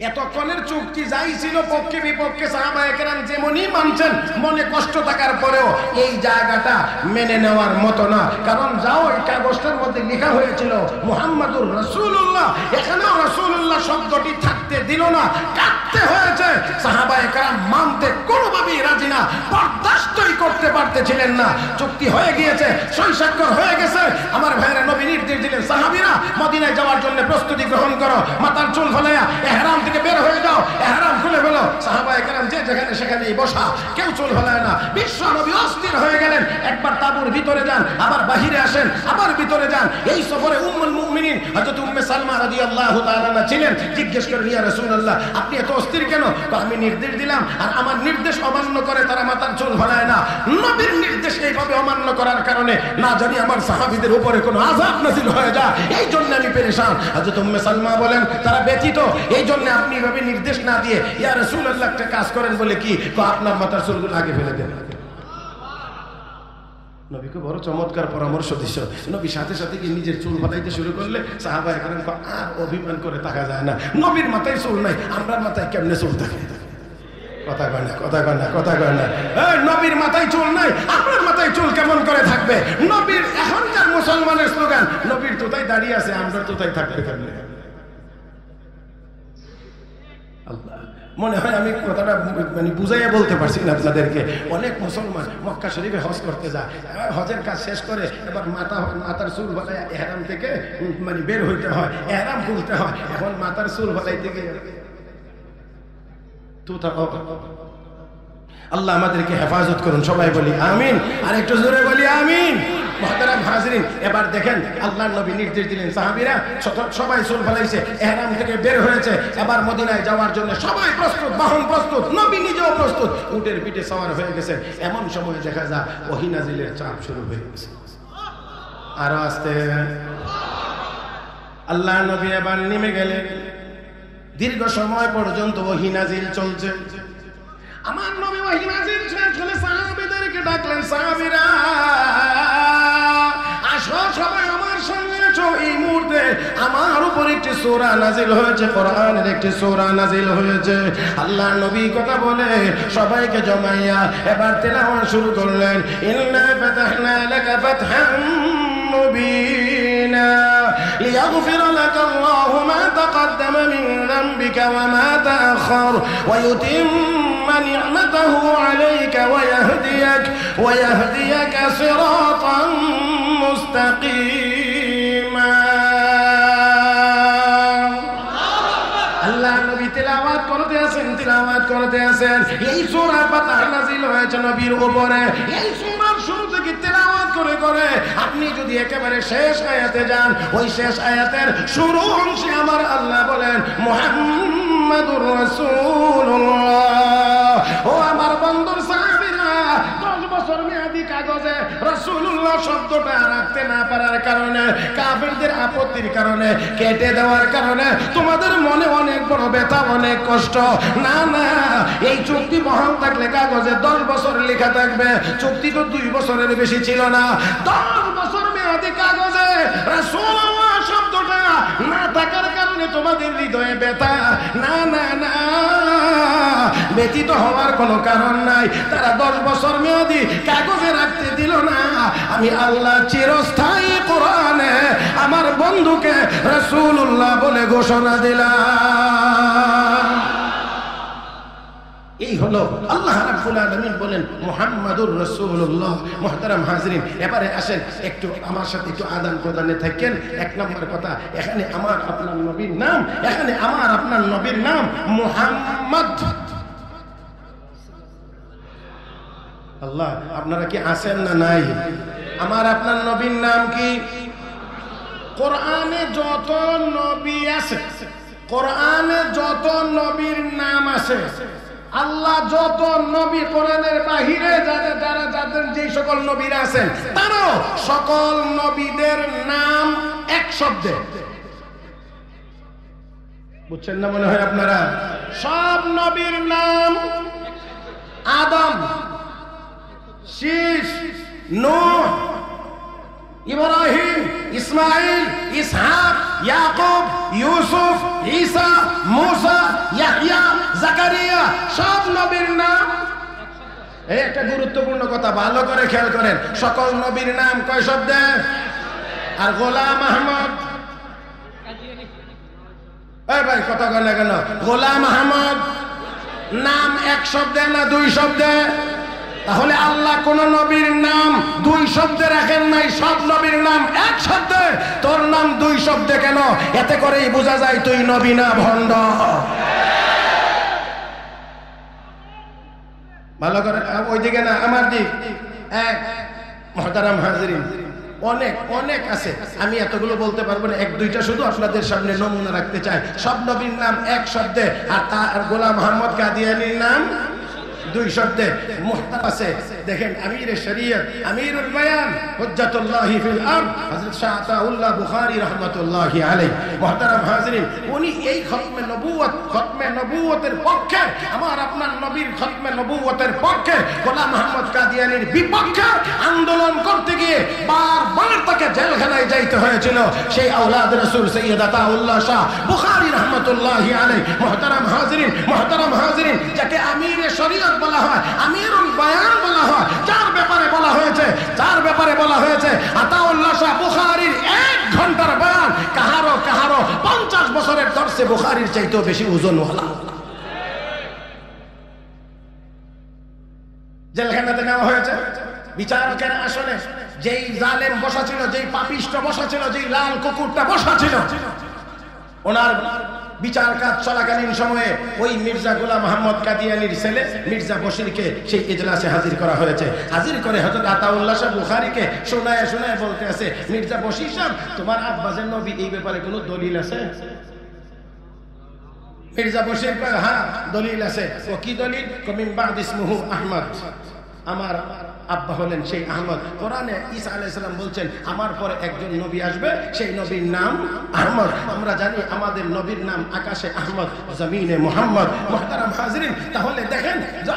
এতক্ষণের চুক্তি যাই ছিল পক্ষে বিপক্ষে সাহাবায়ে কেরাম যেমনই মানছেন, মনে কষ্ট থাকার পরেও এই জায়গাটা মেনে নেওয়ার মতো না। কারণ যাও, এই কাগজটার মধ্যে লেখা হয়েছিল মুহাম্মাদুর রাসূলুল্লাহ, এখানেও রাসূলুল্লাহ শব্দটি থাকতে দিল না, কাটতে হয়েছে। সাহাবায়ে কেরাম মানতে কোনোভাবেই রাজি না, বরদাস্তই করতে পারতেছিলেন না। চুক্তি হয়ে গিয়েছে, সই স্বাক্ষর হয়ে গেছে। আমার ভাইয়েরা নবী নির্দেশ দিলেন, সাহাবীরা মদিনায় যাওয়ার জন্য প্রস্তুতি গ্রহণ করো, মাথার চুল ফলাইয়া ইহরাম থেকে বের হয়ে যাও, ইহরাম খুলে ফেলো। সাহাবায়ে কেরাম যে যেখানে সেখানেই বসা, কেউ চুল ফলায় না। বিশ্ব নবী অস্থির হয়ে গেলেন, একবার তাঁবুর ভিতরে যান, আবার বাহিরে আসেন, আবার ভিতরে যান। এই সফরে উম্মুল মুমিনিন হযরত উম্মে সালমা রাদিয়াল্লাহু তাআলা আনহা ছিলেন। জিজ্ঞেস করেন, ইয়া রাসূলুল্লাহ, আপনি এত অস্থির কেন? আমি নির্দেশ দিলাম, আর আমার নির্দেশ অমান্য করে তারা মাথার চুল ফলায় না। নবীর নির্দেশ এইভাবে অমান্য করার কারণে না জানি আমার সাহাবীদের উপরে কোনো আযাব নাযিল হয়ে যায়, এই জন্য আমি পেরেশান। হযরত উম্মে সালমা বলেন, তারা ব্যথিত, এই জন্য আপনি এভাবে নির্দেশ না দিয়ে ইয়া রাসূলুল্লাহ একটা কাজ করেন। বলে কি? আপনার মাথার চুলগুলো আগে ফেলে দেন। নবীকে বড় চমৎকার পরামর্শ দিচ্ছ। নবী সাথে সাথে কি নিজের চুল ফালাইতে শুরু করলে সাহাবায়ে কেরাম আর অভিমান করে থাকা যায় না। নবীর মাথায় চুল নাই, আমরার মাথায় কেমনে চুল থাকে? কথা কয় না, কথা কয় না, কথা কয় না। নবীর মাথায় চুল নাই, আপনার মাথায় চুল কেমন করে থাকবে? নবীর এখনকার মুসলমানের স্লোগান, নবীর তোতাই দাঁড়িয়ে আছে, আমরা তোতাই থাকবে কেমনে? আল্লাহ, মনে হয় আমি কথাটা মানে বুঝাইয়া বলতে পারছি না আপনাদেরকে। অনেক মুসলমান মক্কা শরীফে হজ করতে যায়, হজের কাজ শেষ করে এবার মাথার চুল ফলাইয়া ইহরাম থেকে মানে বের হইতে হয়, ইহরাম খুলতে হয়। এখন মাথার চুল ফলাইতে গিয়ে আল্লাহ আমাদেরকে হেফাজত করুন, সবাই বলি আমিন। আর একটু জোরে বলি আমিন। মুহতারাম হাজিরিন, এবার দেখেন আল্লাহর নবী নির্দেশ দিলেন, সাহাবীরা সবাই চুল ফলাইছে, ইহরাম থেকে বের হয়েছে, এবার মদিনায় যাওয়ার জন্য সবাই প্রস্তুত, বাহন প্রস্তুত, নবী নিজেও প্রস্তুত, উটের পিঠে সওয়ার হয়ে গেছে। এমন সময় দেখা যায় ওহী নাজিলের চাপ শুরু হয়ে গেছে। আরো আস্তে আল্লাহ নবী এবার নেমে গেলেন। দীর্ঘ সময় পর্যন্ত ওহী নাজিল চলছে। আমার নবী ওহী নাজিল শেষ হলে সাহাবীদেরকে ডাকলেন, সাহাবীরা আসো, সবাই আমার সঙ্গে আসো। এই মুহূর্তে আমার উপর একটি সূরা নাজিল হয়েছে, কোরআনের একটি সূরা নাজিল হয়েছে। আল্লাহ নবী কথা বলে সবাইকে জমাইয়া এবার তেলাওয়াত শুরু করলেন। ইন্না ফাতাহনা লাকা ফাতহাম মুবিনা লিয়াগফিরা লাকা আল্লাহু মা তাকদ্দামা মিন যামবিকা ওয়া মা তাআখার ওয়া ইউতিম্মা নি'মাতাহু আলাইকা ওয়া ইয়াহদিয়াকা সিরাতান মুস্তাকিমা। আল্লাহ নবী তেলাওয়াত করতে আছেন, তেলাওয়াত করতে আছেন। এই সূরা ফাতহ নাযিল হয়েছে নবীর উপরে। এই সূরার শুরু থেকে তেলাওয়াত করে করে আপনি যদি একেবারে শেষ আয়াতে যান, ওই শেষ আয়াতের শুরু অংশে আমার আল্লাহ বলেন, মুহাম্মাদুর রাসূলুল্লাহ। ও আমার বন্ধুর সাহাবীরা, 10 বছর মেয়াদি কাগজে রাসূলুল্লাহ শব্দটা রাখতে না পারার কারণে, কাফেরদের আপত্তির কারণে, কেটে দেওয়ার কারণে তোমাদের মনে অনেক বড় ব্যথা, অনেক কষ্ট। না না, এই চুক্তি বহাল থাকলে কাগজে 10 বছর লেখা থাকবে। চুক্তি তো 2 বছরের বেশি ছিল না। 10 বছর মেয়াদি কাগজে রাসূলুল্লাহ শব্দটা না থাকার কারণে তোমাদের হৃদয়ে ব্যথা। না না না, ব্যথিত হওয়ার কোনো কারণ নাই। তারা 10 বছর মেয়াদি কাগজে রাখতে দিল না। আমি আল্লাহ চিরস্থায়ী কোরআনে আমার বন্ধুকে রাসূলুল্লাহ বলে ঘোষণা দিলাম। এই হলো আল্লাহ রাব্বুল আলামিন বলেন মুহাম্মাদুর রাসূলুল্লাহ। মুহতারাম হাজিরিন, এবারে আসেন একটু আমার সাথে একটু আদান প্রদানে থাকেন। 1 নম্বর কথা, এখানে আমার আপনার নবীর নাম, এখানে আমার আপনার নবীর নাম মুহাম্মদ। আল্লাহ, আপনারা কি আছেন না নাই? আমার আপনার নবীর নাম কি? কোরআনে যত নবী আছে, কোরআনে যত নবীর নাম আছে, আল্লাহ যত নবী কোরআনের বাহিরে যাদের যে সকল নবীরা আছেন, তারও সকল নবীদের নাম এক শব্দে। বুঝছেন না মনে হয় আপনারা? সব নবীর নাম আদম, শীষ, নূহ, ইব্রাহিম, ইসমাইল, ইসহাক, ইয়াকুব, ইউসুফ, ঈসা, মুসা, ইয়াহইয়া, জাকারিয়া, সব নবীর নাম। এই একটা গুরুত্বপূর্ণ কথা ভালো করে খেয়াল করেন, সকল নবীর নাম কয় শব্দে? আর গোলাম আহমদ, এই ভাই কথা কয় না কেন? গোলাম আহমদ নাম এক শব্দে না দুই শব্দে? তাহলে আল্লাহ কোন নবীর নাম দুই শব্দে রাখেন নাই, সব নবীর নাম এক শব্দে। তোর নাম দুই শব্দে কেন? এতে করেই বোঝা যায় তুই নবী না ভণ্ড। ভালো করে ওইদিকে না আমার দিক। এক মুহতারাম হাজিরিন, অনেক অনেক আছে, আমি এতগুলো বলতে পারবো না, এক দুইটা শুধু আপনাদের সামনে নমুনা রাখতে চাই। সব নবীর নাম এক শব্দে, আর তার গোলাম আহমদ কাদিয়ানীর নাম দুই শব্দে। মুহতারাম আছে, দেখেন আমিরে শরীয়ত, আমিরুল বায়ান, হুজ্জাতুল্লাহি ফিল আরদ, হযরত শাহ আতাউল্লাহ বুখারী রাহমাতুল্লাহি আলাইহি। মুহতারাম হাজিরিন, উনি এই খতমে নবুয়তের পক্ষে, আমার আপনার নবীর খতমে নবুয়তের পক্ষে, গোলাম আহমদ কাদিয়ানীর বিপক্ষে আন্দোলন করতে গিয়ে বারবার তাকে জেলখানায় যাইতে হয়েছিল। সেই আওলাদ রাসূল সৈয়দ আতাউল্লাহ শাহ বুখারী রাহমাতুল্লাহি আলাইহি। মুহতারাম হাজিরিন, যাকে আমিরে শরীয়ত বলা হয়, আমিরুল বায়ান বলা হয়, যার ব্যাপারে বলা হয়েছে আতাউল্লাহ শাহ বুখারীর 1 ঘন্টার বয়ান কাহারো 50 বছরের দর্শে বুখারীর চাইতেও বেশি ওজনওয়ালা। জেলখানাতে নেওয়া হয়েছে। বিচারকের আসনে যেই জালেম বসা ছিল, যেই পাপিষ্ট বসা ছিল, যেই লাল কুকুরটা বসা ছিল, ওনার বিচার কাজ চলাকালীন সময়ে ওই মির্জা গোলাম আহমদ কাদিয়ানীর ছেলে মির্জা বশিরকে সেই ইজলাসে হাজির করা হয়েছে। হাজির করে হযরত আতাউল্লাহ শাহ বুখারীকে শোনায় বলতে আছে, মির্জা বশির সাহেব, তোমার আব্বাজের নবী এই ব্যাপারে কোনো দলিল আছে? মির্জা বশির কয়, হ্যাঁ দলিল আছে। ও কি দলিল? মিন বা'দ ইসমুহু আহমদ, আমার আব্বা হলেন সেই আহমদ। কোরআনে ঈসা আলাইহিস সালাম বলছেন আমার পরে একজন নবী আসবে, সেই নবীর নাম আহমদ। আমরা জানি আমাদের নবীর নাম আকাশে আহমদ, জমিনে মুহাম্মদ। মুহতারাম হাজিরিন, তাহলে দেখেন যে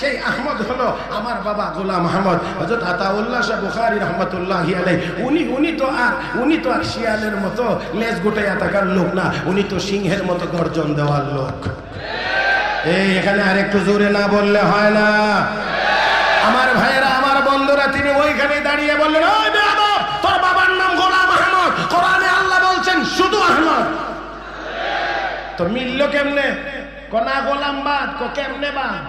সেই আহমদ হলো আমার বাবা গোলাম আহমদ। হযরত আতাউল্লাহ শাহ বুখারী রাহমাতুল্লাহি আলাইহি, উনি তো আর শিয়ালের মতো লেজ গুটাইয়া থাকার লোক না, উনি তো সিংহের মতো গর্জন দেওয়ার লোক। এই এখানে আরেকটু জোরে না বললে হয় না। আমার ভাইয়েরা, আমার বন্ধুরা, তিনি ওইখানে দাঁড়িয়ে বললেন, ওই বেয়াদব, তোর বাবার নাম গোলাম আহমদ, কোরআনে আল্লাহ বলছেন শুধু আহমদ। তো মিলল কেমনে? কোনা গোলাম বাদ, কেমনে বাদ?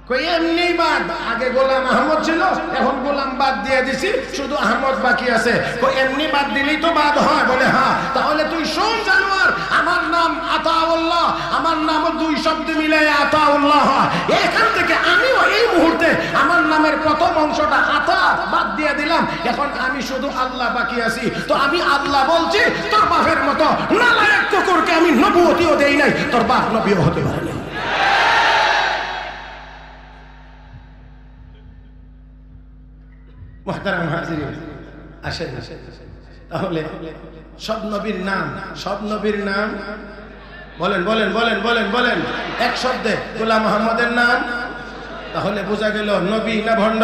কই এমনি বাদ। আগে গোলাম আহমদ ছিল, এখন গোলাম বাদ দিয়ে দিছি, শুধু আহমদ বাকি আছে। কই এমনি বাদ দিলেই তো বাদ হয়? বলে হ্যাঁ। তাহলে তুই শোন জানোয়ার, আমার নাম আতাউল্লাহ, আমার নাম দুই শব্দ মিলে আতাউল্লাহ হয়। এখান থেকে আমিও এই মুহূর্তে আমার নামের প্রথম অংশটা আতা বাদ দিয়ে দিলাম, এখন আমি শুধু আল্লাহ বাকি আছি। তো আমি আল্লাহ বলছি, তোর বাপের মতো নালায়েক কুকুরকে আমি নবুয়তিও দেই নাই, তোর বাপ নবীও হতে পারে না। মুহতারাম হাজিরিন, আসেন তাহলে সব নবীর নাম বলেন এক শব্দে গোলাম আহমদের নাম। তাহলে বোঝা গেল নবী না ভণ্ড?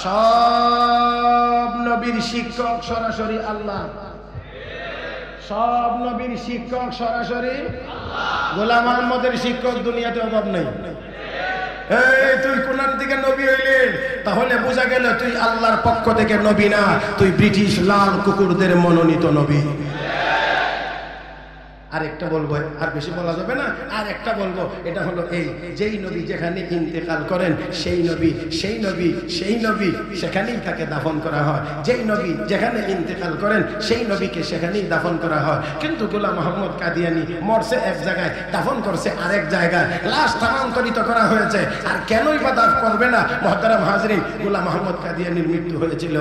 সব নবীর শিক্ষক সরাসরি আল্লাহ, সব নবীর শিক্ষক সরাসরি গোলাম আহমদের শিক্ষক দুনিয়াতে অভাব নেই। এই তুই কোনার দিকে নবী হইলে, তাহলে বোঝা গেল তুই আল্লাহর পক্ষ থেকে নবী না, তুই ব্রিটিশ লাল কুকুরদের মনোনীত নবী। আরেকটা বলবো, আর বেশি বলা যাবে না, আর একটা বলবো, এটা হলো এই, যেই নবী যেখানে ইন্তেকাল করেন সেই নবী সেখানেই তাকে দাফন করা হয়। যেই নবী যেখানে ইন্তেকাল করেন সেই নবীকে সেখানেই দাফন করা হয়। কিন্তু গোলাম আহমদ কাদিয়ানী মরছে এক জায়গায়, দাফন করছে আরেক জায়গায়, লাশ স্থানান্তরিত করা হয়েছে। আর কেনই বা দাফন করবে না? মুহতারাম হাজিরিন, গোলাম আহমদ কাদিয়ানীর মৃত্যু হয়েছিল।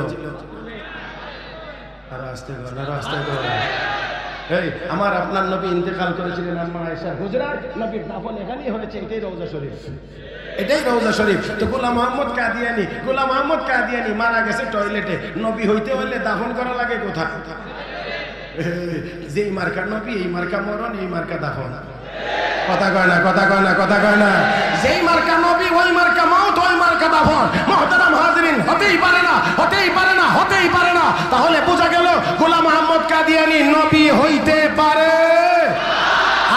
আমার আপনার নবী ইন্তেকাল করেছিলেন আম্মা আয়েশা হুজরার, নবীর দাফন এখানেই হয়েছে। এটাই রওজা শরীফ। তো গোলাম আহমদ কাদিয়ানী মারা গেছে টয়লেটে। নবী হইতে হলে দাফন করা লাগে কোথায়? যেই মার্কা নবী এই মার্কা মরণ, এই মার্কা দাফন। কথা কয় না। যেই মার্কা নবী ওই মার্কা মওত, ওই মার্কা দাফন। মুহতারাম হাজিরিন, হতেই পারে না। তাহলে বোঝা গেল গোলাম আহমদ কাদিয়ানী নবী হইতে পারে।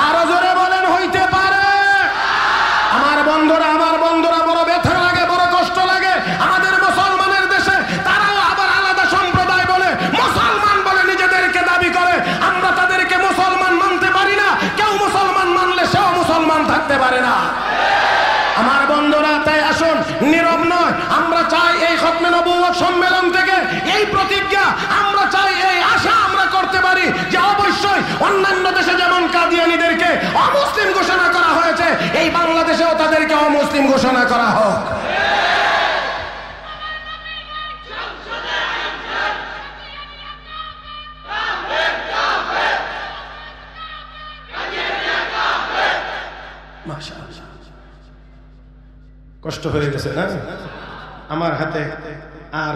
আরো জোরে বলেন, হইতে পারে। আমার বন্ধুরা বড় ব্যথা লাগে, বড় কষ্ট লাগে। আমাদের মুসলমানের দেশে তারাও আবার আলাদা সম্প্রদায় বলে, মুসলমান বলে নিজেদেরকে দাবি করে, নয়, আমরা চাই এই খতমে নবুয়ত সম্মেলন থেকে এই প্রতিজ্ঞা, আমরা চাই এই আশা আমরা করতে পারি যে অবশ্যই অন্যান্য দেশে যেমন কাদিয়ানীদেরকে অমুসলিম ঘোষণা করা হয়েছে, এই বাংলাদেশেও তাদেরকে অমুসলিম ঘোষণা করা হোক। কষ্ট হয়ে গেছে না আমার হাতে, আর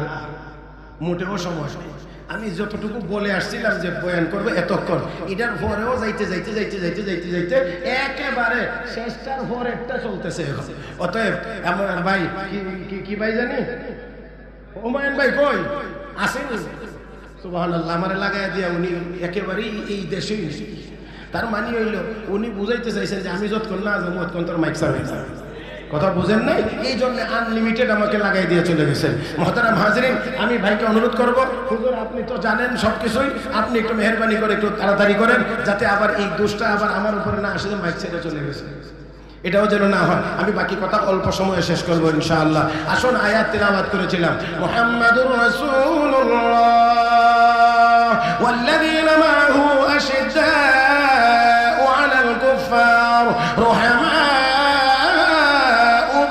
মোটেও সময় নেই। আমি যতটুকু বলে আসছিলাম যে বয়ান করবে এতক্ষণ, এটার পরেও যাইতে যাইতে যাইতে যাইতে যাইতে যাইতে একেবারে শেষটার পরেরটা চলতেছে এখন। অতএব আমার ভাই কি ভাই জানি হুমায়ুন ভাই কই আসেন, সুবহানাল্লাহ, আমারে লাগাই দিয়া উনি একেবারেই এই দেশেই নেই। তার মানে হইল উনি বুঝাইতে চাইছেন যে আমি যতক্ষণ না যাবো ততক্ষণ তোর মাইক চালাই যাবে, কথা বুঝেন নাই, এই জন্য আনলিমিটেড আমাকে লাগাই দিয়ে চলে গেছেন। মুহতারাম হাজিরিন, আমি ভাইকে অনুরোধ করব, হুজুর আপনি তো জানেন সবকিছুই, আপনি একটু মেহেরবানি করে একটু তাড়াতাড়ি করেন যাতে আবার এই দোষটা আবার আমার উপরে না আসে, মাইক ছেড়ে চলে গেছে, এটাও যেন না হয়। আমি বাকি কথা অল্প সময়ে শেষ করবো ইনশাআল্লাহ। আসুন আয়াত তিলাওয়াত করেছিলাম, মুহাম্মাদুর রাসূলুল্লাহ ওয়াল্লাযীনা মাআহু আশিদ্দাউ আলাল কুফফার রুহামাউ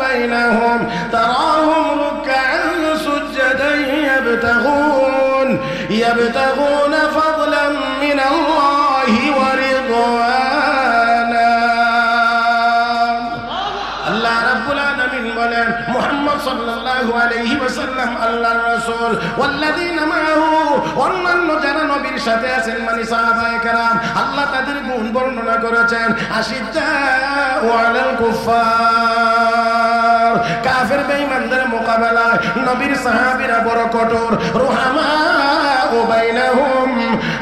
বাইনাহুম তারাহুম রুকআন সুজদান ইয়াবতাগুনা ফাদলান মিনাল্লাহি ওয়া রিদওয়ানা। আল্লাহ রাব্বুল আলামিন বলেন, মুহাম্মদ সাল্লাল্লাহু আলাইহি ওয়াসাল্লাম আল্লাহর রাসূল, ওয়াল্লাযীনা মাআহু, অন্যান্য যারা নবীর সাথে আছেন মানে সাহাবায়ে কেরাম, আল্লাহ তাদের গুণ বর্ণনা করেছেন। আশিদ্দাউ আলাল কুফফার, কাফের বেঈমানদের মোকাবেলায় নবীর সাহাবীরা বড় কঠোর। রুহামাউ বাইনাহুম,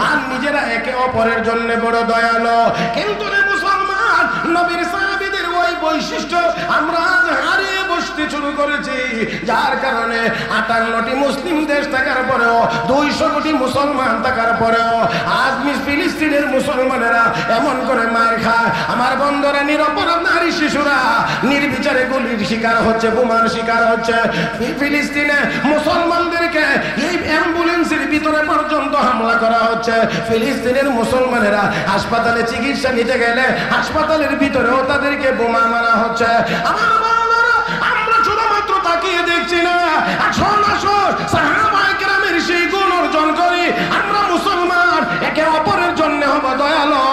আর নিজেরা একে অপরের জন্য বড় দয়ালু। কিন্তু রে মুসলমান, নবীর সাহাবীদের ওই বৈশিষ্ট্য আমরা আজ হারিয়ে বসতে শুরু করেছি, যার কারণে 58টি মুসলিম দেশ থাকার পরেও, 200 কোটি মুসলমান থাকার পরেও আজ ফিলিস্তিনের মুসলমানেরা এমন করে মার খায়। আমার বন্ধুরা, নিরপরাধ নারী শিশুরা নির্বিচারে গুলির শিকার হচ্ছে, বোমার শিকার হচ্ছে। ফিলিস্তিনে মুসলমানদেরকে এই অ্যাম্বুলেন্সের ভিতরে পর্যন্ত হামলা করা হচ্ছে। ফিলিস্তিনের মুসলমানেরা হাসপাতালে চিকিৎসা নিতে গেলে হাসপাতালের ভিতরেও তাদেরকে বোমা মারা হচ্ছে। আমার বাবারা, আমরা শুধুমাত্র তাকিয়ে দেখছি না, আসুন আসুন সাহাবায়ে কেরামের সেই গুণ অর্জন করি। আমরা মুসলমান একে অপরের জন্য হব দয়ালু,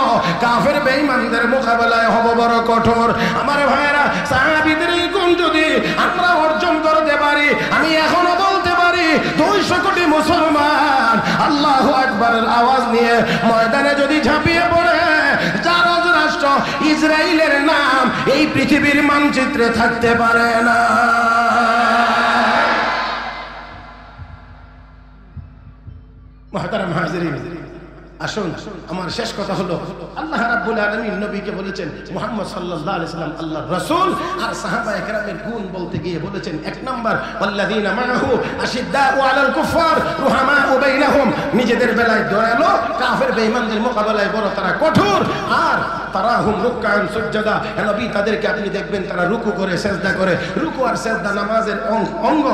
কাফের বেঈমানদের মোকাবেলায় হব বড় কঠোর। আমার ভাইয়েরা, সাহাবীদের এই গুণ যদি আমরা অর্জন করতে পারি, আমি এখনো বলতে পারি 200 কোটি মুসলমান আল্লাহু আকবারের আওয়াজ নিয়ে ময়দানে যদি ঝাঁপিয়ে পড়ে, যার রাষ্ট্র ইসরায়েলের নাম এই পৃথিবীর মানচিত্রে থাকতে পারে না। মুহতারাম হাজিরিন, আসুন, আমার শেষ কথা হলো, আল্লাহ রাব্বুল আলামিন নবীকে বলেছেন মুহাম্মদ সাল্লাল্লাহু আলাইহি সাল্লাম আল্লাহর রাসূল, আর সাহাবায়ে কেরামের গুণ বলতে গিয়ে বলেছেন, এক নাম্বার ওয়াল্লাযীনা মাআহু আশিদ্দাউ আলাল কুফফার রুহামাউ বাইনাহুম, নিজেদের বেলায় দয়ালু, কাফের বেঈমানদের মোকাবেলায় বড় তারা কঠোর। আর তারাহুম রুকআন সুজদা, নবী তাদেরকে আপনি দেখবেন তারা রুকু করে সেজদা করে। রুকু আর সেজদা নামাজের অঙ্গ,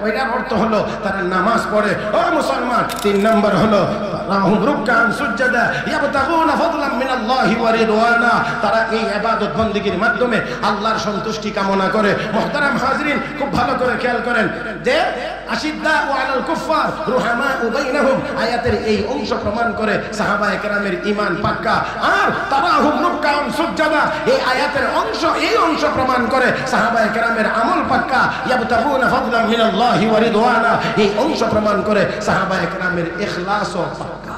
ওইটার অর্থ হলো তারা নামাজ পড়ে। ও মুসলমান, 3 নাম্বার হলো তারাহুম রুকআন সুজদা ইয়াবতাগুনা ফাদলান মিনাল্লাহি ওয়া রিদওয়ানা, তারা এই ইবাদত বندگির মাধ্যমে আল্লাহর সন্তুষ্টি কামনা করে। মুহতারাম হাজিরিন, খুব ভালো করে খেয়াল করেন যে আশিদ্দাউ আলাল কুফফার রুহামাউ বাইনাহুম, আয়াতের এই অংশ প্রমাণ করে সাহাবায়ে কেরামের ঈমান পাক্কা। আর তারাহুম রুকআন সুজদা, এই আয়াতের অংশ, এই অংশ প্রমাণ করে সাহাবায়ে কেরামের আমল পাক্কা। ইয়াবতাগুনা ফাদলান মিনাল্লাহি ওয়া রিদওয়ানা, এই অংশ প্রমাণ করে সাহাবায়ে কেরামের ইখলাসও পাক্কা।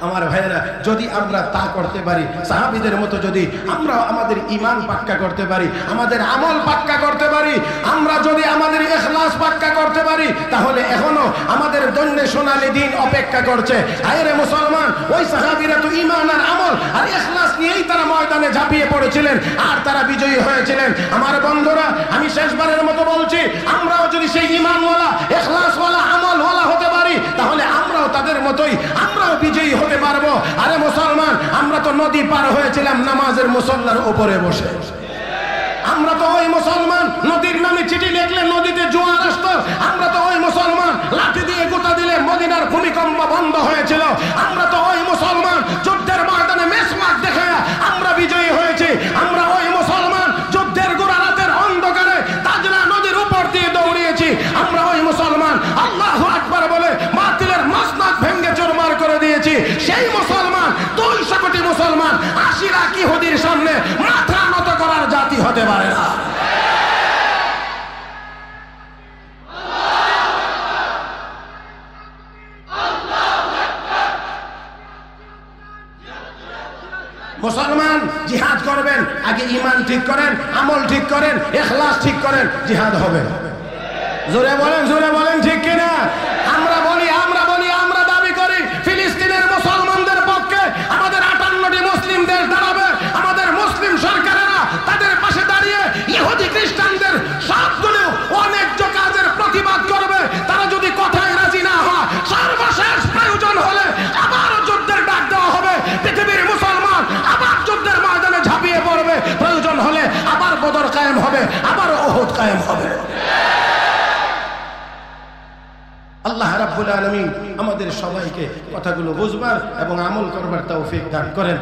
আমার ভাইয়েরা, যদি আমরা তা করতে পারি, সাহাবীদের মতো যদি আমরা আমাদের ঈমান পাক্কা করতে পারি, আমাদের আমল পাক্কা করতে পারি, আমরা যদি আমাদের ইখলাস পাক্কা করতে পারি, তাহলে এখনো আমাদের জন্য সোনালী দিন অপেক্ষা করছে। আরে মুসলমান, ওই সাহাবীরা তো ঈমান আর আমল আর ইখলাস নিয়েই তারা ময়দানে ঝাঁপিয়ে পড়েছিলেন, আর তারা বিজয়ী হয়েছিলেন। আমার বন্ধুরা, আমি শেষবারের মতো বলছি, আমরাও যদি সেই ঈমানওয়ালা, ইখলাসওয়ালা, আমলওয়ালা হতে পারি, তাহলে আমরাও তাদের মতোই আমরাও বিজয়ী হতে পারবো। আরে মুসলমান, আমরা তো নদী পার হয়েছিলাম নামাজের মুসল্লার উপরে বসে। আমরা তো ওই মুসলমান নদীর নামে চিঠি লিখলে নদীতে জোয়ার আসতো। আমরা তো ওই মুসলমান লাঠি দিয়ে গোটা দিলে মদিনার ভূমিকম্প বন্ধ হয়েছিল। আমরা তো ওই মুসলমান যুদ্ধের ময়দানে মেসমাক দেখে আমরা বিজয়ী হয়েছি। আমরা ওই মুসলমান যুদ্ধের গোড়া রাতের অন্ধকারে তাজরা নদীর উপর দিয়ে দৌড়িয়েছি। আমরা ওই মুসলমান আল্লাহু আকবার বলে বাতিলের মাসনাদ ভেঙে চুরমার করে দিয়েছি। সেই মুসলমান 200 কোটি মুসলমান 80 লাখ ইহুদির সামনে মাথা নত করার জাতি হতে পারে না। মুসলমান জিহাদ করবেন, আগে ঈমান ঠিক করেন, আমল ঠিক করেন, ইখলাস ঠিক করেন, জিহাদ হবে। জোরে বলেন ঠিক কিনা? আমরা বলি আমরা দাবি করি ফিলিস্তিনের মুসলমানদের পক্ষে আমাদের 58টি মুসলিম দেশ দাঁড়াবে। আমাদের মুসলিম সরকারেরা তাদের পাশে দাঁড়িয়ে ইহুদি খ্রিস্টানদের সবগুলো অন্যায্য কাজের প্রতিবাদ করবে। তারা যদি কথায় রাজি না হয়, সর্বশেষ প্রয়োজন হলে আবার যুদ্ধের ডাক দেওয়া হবে। পৃথিবীর মুসলমান আবার যুদ্ধের ময়দানে ঝাঁপিয়ে পড়বে। প্রয়োজন হলে আবার বদর কায়েম হবে, আবার উহুদ কায়েম হবে। আল্লাহ রাব্বুল আলামিন আমাদের সবাইকে কথাগুলো বুঝবার এবং আমল করবার তৌফিক দান করেন।